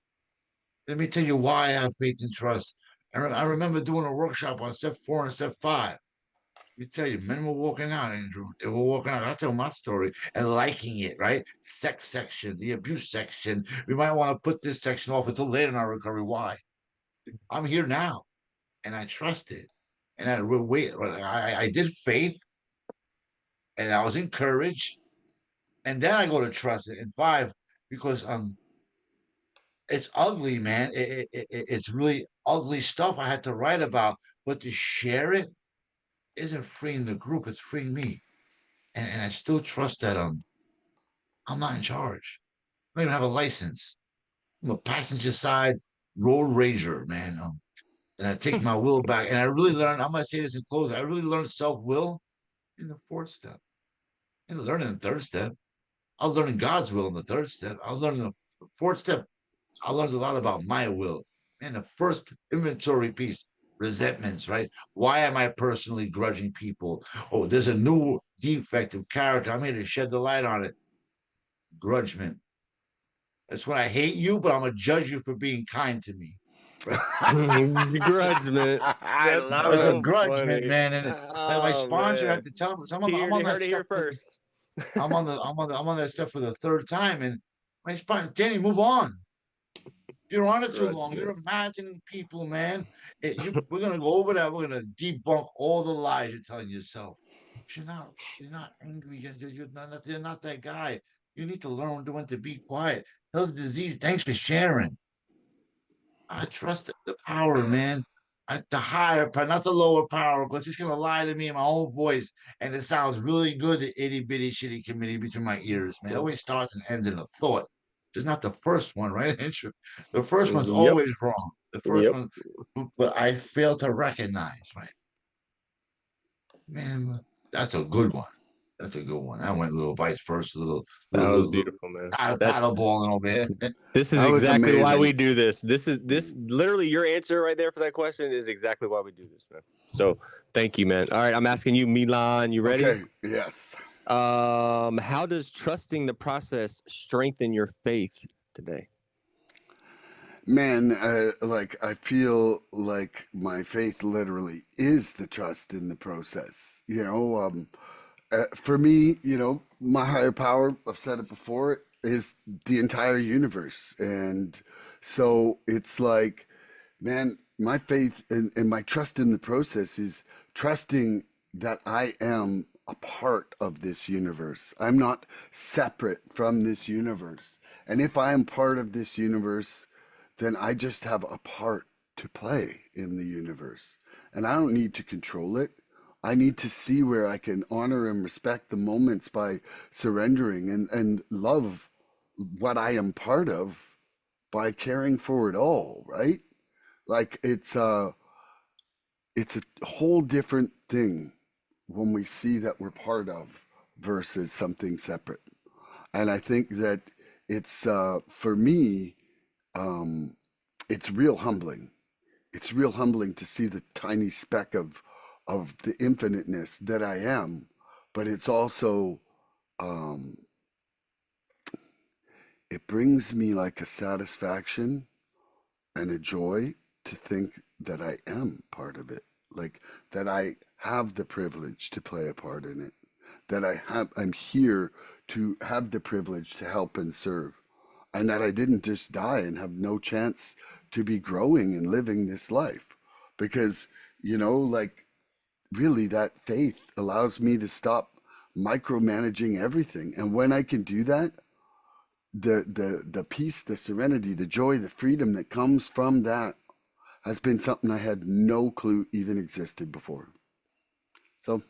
Speaker 3: Let me tell you why I have faith and trust. I remember doing a workshop on step 4 and step 5. Let me tell you, men were walking out, Andrew. They were walking out. I'll tell my story and liking it, right? Sex section, the abuse section. We might want to put this section off until later in our recovery. Why? I'm here now, and I trust it. And I did faith, and I was encouraged, and then I go to trust it in 5 because it's ugly, man. It's really ugly stuff I had to write about, but to share it isn't freeing the group; it's freeing me, and I still trust that I'm not in charge. I don't even have a license. I'm a passenger side road rager, man. And I take my will back, and I really learned. I'm gonna say this in closing. I really learned self will in the 4th step. I didn't learn in the 3rd step. I was learning God's will in the 3rd step. I was learning the 4th step. I learned a lot about my will. And the first inventory piece, resentments, right? Why am I personally grudging people? Oh, there's a new defect of character. I'm here to shed the light on it. Grudgement. That's when I hate you, but I'm gonna judge you for being kind to me. Right?
Speaker 2: Begrudgment.
Speaker 1: I
Speaker 2: That's
Speaker 1: love
Speaker 3: It's a
Speaker 1: it.
Speaker 2: so
Speaker 3: grudgement,
Speaker 2: funny.
Speaker 3: man. And like my
Speaker 2: Oh
Speaker 3: sponsor had
Speaker 2: man.
Speaker 3: to tell me, so
Speaker 2: Here,
Speaker 3: I'm on
Speaker 2: you
Speaker 3: that
Speaker 2: heard it
Speaker 3: step
Speaker 2: here first.
Speaker 3: I'm on that step for the 3rd time, and my sponsor, Danny, move on. You're on it too long.
Speaker 2: Begrudgment.
Speaker 3: You're imagining people, man. We're gonna go over that. We're gonna debunk all the lies you're telling yourself. You're not angry. You're not that guy. You need to learn when to be quiet. Tell the disease, thanks for sharing. I trust the power, man. The higher power, not the lower power, because it's gonna lie to me in my own voice, and it sounds really good. The itty bitty shitty committee between my ears, man. It always starts and ends in a thought. It's not the first one, right? The first one's
Speaker 2: Yep.
Speaker 3: always wrong. The first
Speaker 2: Yep.
Speaker 3: one, but I fail to recognize, right? Man, that's a good one. That's a good one. I went a little vice versa,
Speaker 2: That was
Speaker 3: little
Speaker 2: beautiful, man. That's
Speaker 3: paddle balling over here.
Speaker 2: this is
Speaker 1: That was
Speaker 2: exactly why we
Speaker 1: amazing.
Speaker 2: do this. This literally your answer right there for that question is exactly why we do this, man. So thank you, man. All right, I'm asking you, Milan. You ready?
Speaker 1: Okay, yes.
Speaker 2: How does trusting the process strengthen your faith today?
Speaker 1: Man, like I feel like my faith literally is the trust in the process. For me, my higher power, I've said it before, is the entire universe. And so it's like, man, my faith and my trust in the process is trusting that I am a part of this universe. I'm not separate from this universe. And if I am part of this universe, then I just have a part to play in the universe. And I don't need to control it. I need to see where I can honor and respect the moments by surrendering and love what I am part of by caring for it all, right? Like it's a whole different thing when we see that we're part of versus something separate. And I think that it's for me, um, it's real humbling. It's real humbling to see the tiny speck of the infiniteness that I am, but it's also um, it brings me like a satisfaction and a joy to think that I am part of it, like that I have the privilege to play a part in it, that I'm here to have the privilege to help and serve, and that I didn't just die and have no chance to be growing and living this life. Because, like really that faith allows me to stop micromanaging everything. And when I can do that, the peace, the serenity, the joy, the freedom that comes from that has been something I had no clue even existed before. So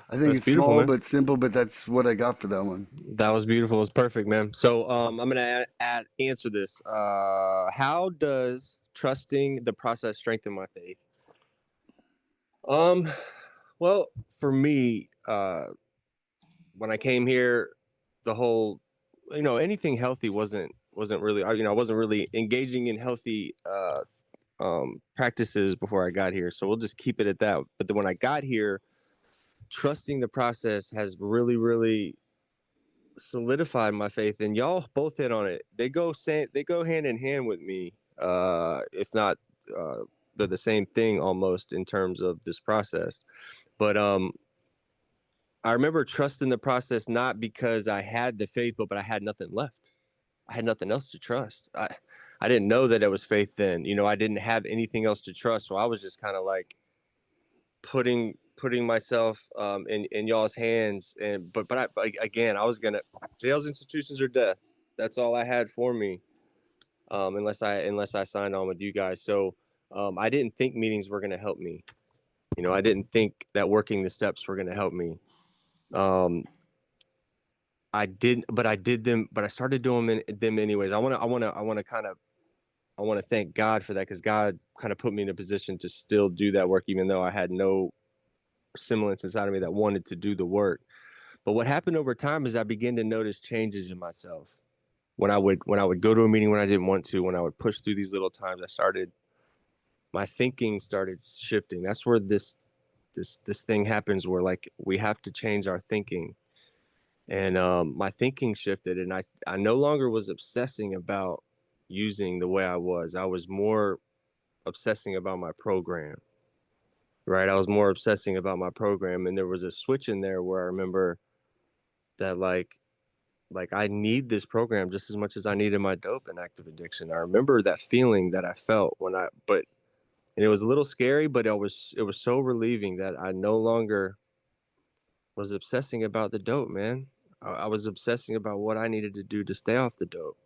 Speaker 1: I think
Speaker 2: That's
Speaker 1: it's
Speaker 2: beautiful,
Speaker 1: small
Speaker 2: man.
Speaker 1: but simple, but that's what I got for that one.
Speaker 2: That was beautiful. It's perfect, man. So I'm gonna answer this. How does trusting the process strengthen my faith? Um, well, for me, when I came here, the whole, anything healthy wasn't really, I wasn't really engaging in healthy practices before I got here. So we'll just keep it at that. But then when I got here, trusting the process has really, really solidified my faith. And y'all both hit on it. They go hand in hand with me, if not uh, they're the same thing almost in terms of this process. But I remember trusting the process not because I had the faith, but I had nothing left. I had nothing else to trust. I didn't know that it was faith then. I didn't have anything else to trust, so I was just kind of like putting myself in y'all's hands. And but again, I was gonna jails, institutions, or death. That's all I had for me, unless I signed on with you guys. So I didn't think meetings were gonna help me. I didn't think that working the steps were gonna help me. Um, I did them, but I started doing them anyways. I want to thank God for that, because God kind of put me in a position to still do that work, even though I had no semblance inside of me that wanted to do the work. But what happened over time is I began to notice changes in myself. When I would go to a meeting when I didn't want to, when I would push through these little times, my thinking started shifting. That's where this thing happens, where like we have to change our thinking. And my thinking shifted, and I no longer was obsessing about using the way I was. I was more obsessing about my program, right? I was more obsessing about my program, and there was a switch in there where I remember that like I need this program just as much as I needed my dope and active addiction. I remember that feeling that I felt and it was a little scary, but it was so relieving that I no longer was obsessing about the dope, man. I was obsessing about what I needed to do to stay off the dope.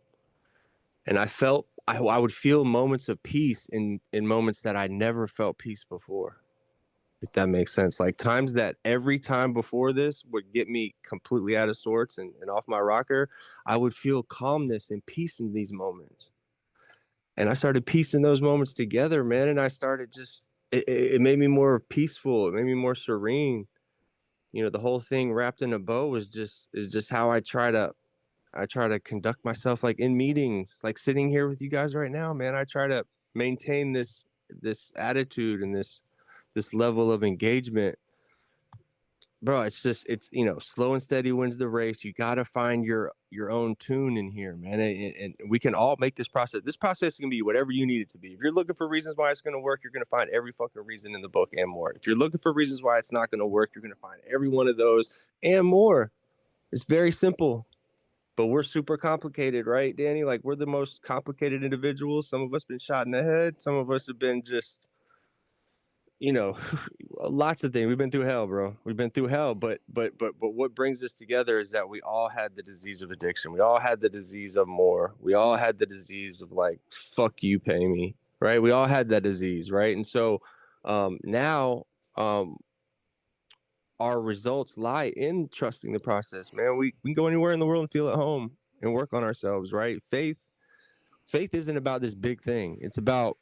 Speaker 2: And I would feel moments of peace in moments that I never felt peace before, if that makes sense. Like times that every time before this would get me completely out of sorts and off my rocker, I would feel calmness and peace in these moments. And I started piecing those moments together, man. And I started it made me more peaceful. It made me more serene. The whole thing wrapped in a bow is just how I try to conduct myself, like in meetings, like sitting here with you guys right now, man. I try to maintain this attitude and this level of engagement. Bro, it's slow and steady wins the race. You got to find your own tune in here, man. And we can all make this process can be whatever you need it to be. If you're looking for reasons why it's going to work, you're going to find every fucking reason in the book and more. If you're looking for reasons why it's not going to work, you're going to find every one of those and more. It's very simple. But we're super complicated, right, Danny? Like, we're the most complicated individuals. Some of us been shot in the head. Some of us have been just, you know, lots of things. We've been through hell, bro. We've been through hell. But what brings us together is that we all had the disease of addiction. We all had the disease of more. We all had the disease of like, fuck you, pay me, right? We all had that disease, right? And so now our results lie in trusting the process, man. We can go anywhere in the world and feel at home and work on ourselves, right? Faith isn't about this big thing. It's about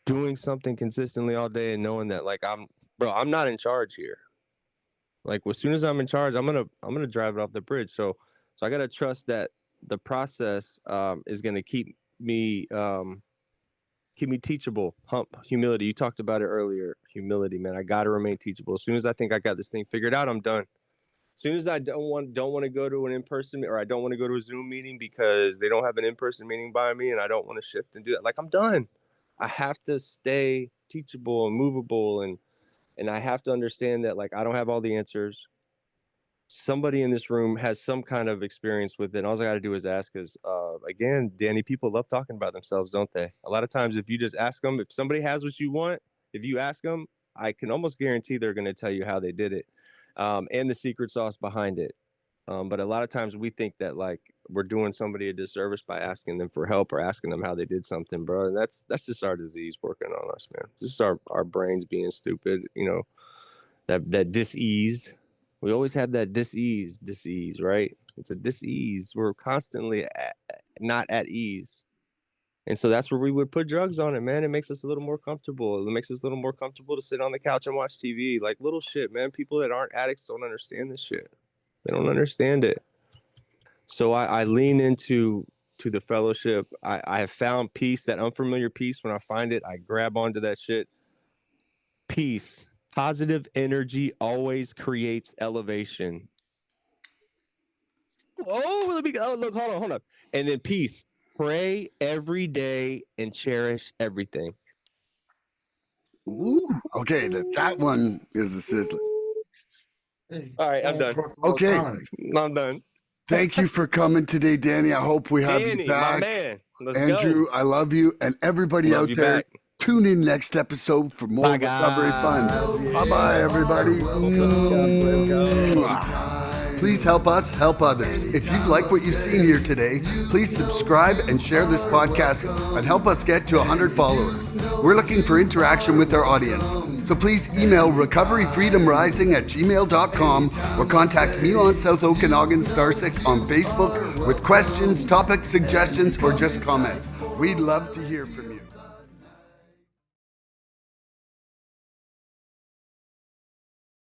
Speaker 2: doing something consistently all day and knowing that like I'm not in charge here. Like as soon as I'm in charge, I'm gonna drive it off the bridge. So I gotta trust that the process is gonna keep me teachable. Humility. You talked about it earlier. Humility, man. I gotta remain teachable. As soon as I think I got this thing figured out, I'm done. soon as I don't want to go to an in-person, or I don't want to go to a Zoom meeting because they don't have an in-person meeting by me, and I don't want to shift and do that, like, I'm done. I have to stay teachable and movable, and I have to understand that, like, I don't have all the answers. Somebody in this room has some kind of experience with it. And all I got to do is ask, because again, Danny, people love talking about themselves, don't they? A lot of times, if you just ask them, if somebody has what you want, if you ask them, I can almost guarantee they're going to tell you how they did it, and the secret sauce behind it. But a lot of times we think that, like, we're doing somebody a disservice by asking them for help or asking them how they did something, bro. And that's just our disease working on us, man. This is our brains being stupid, that dis-ease. We always have that dis-ease, right? It's a dis-ease. We're constantly not at ease. And so that's where we would put drugs on it, man. It makes us a little more comfortable. It makes us a little more comfortable to sit on the couch and watch TV. Like, little shit, man. People that aren't addicts don't understand this shit. They don't understand it. So I lean into the fellowship. I have found peace, that unfamiliar peace. When I find it, I grab onto that shit. Peace. Positive energy always creates elevation. Look, hold on. And then peace. Pray every day and cherish everything.
Speaker 1: Ooh, okay, that one is a sizzler.
Speaker 2: All right, I'm done.
Speaker 1: Okay.
Speaker 2: I'm done.
Speaker 1: Thank you for coming today, Danny. I hope we have
Speaker 2: Danny,
Speaker 1: you back.
Speaker 2: my man. Let's
Speaker 1: Andrew,
Speaker 2: go.
Speaker 1: I love you. And everybody out there,
Speaker 2: back.
Speaker 1: tune in next episode for more recovery fun. Bye-bye, everybody.
Speaker 2: Let's go.
Speaker 1: Please help us help others. If you like what you've seen here today, please subscribe and share this podcast and help us get to 100 followers. We're looking for interaction with our audience. So please email recoveryfreedomrising@gmail.com or contact Milan South Okanagan Starcic on Facebook with questions, topic suggestions, or just comments. We'd love to hear from you.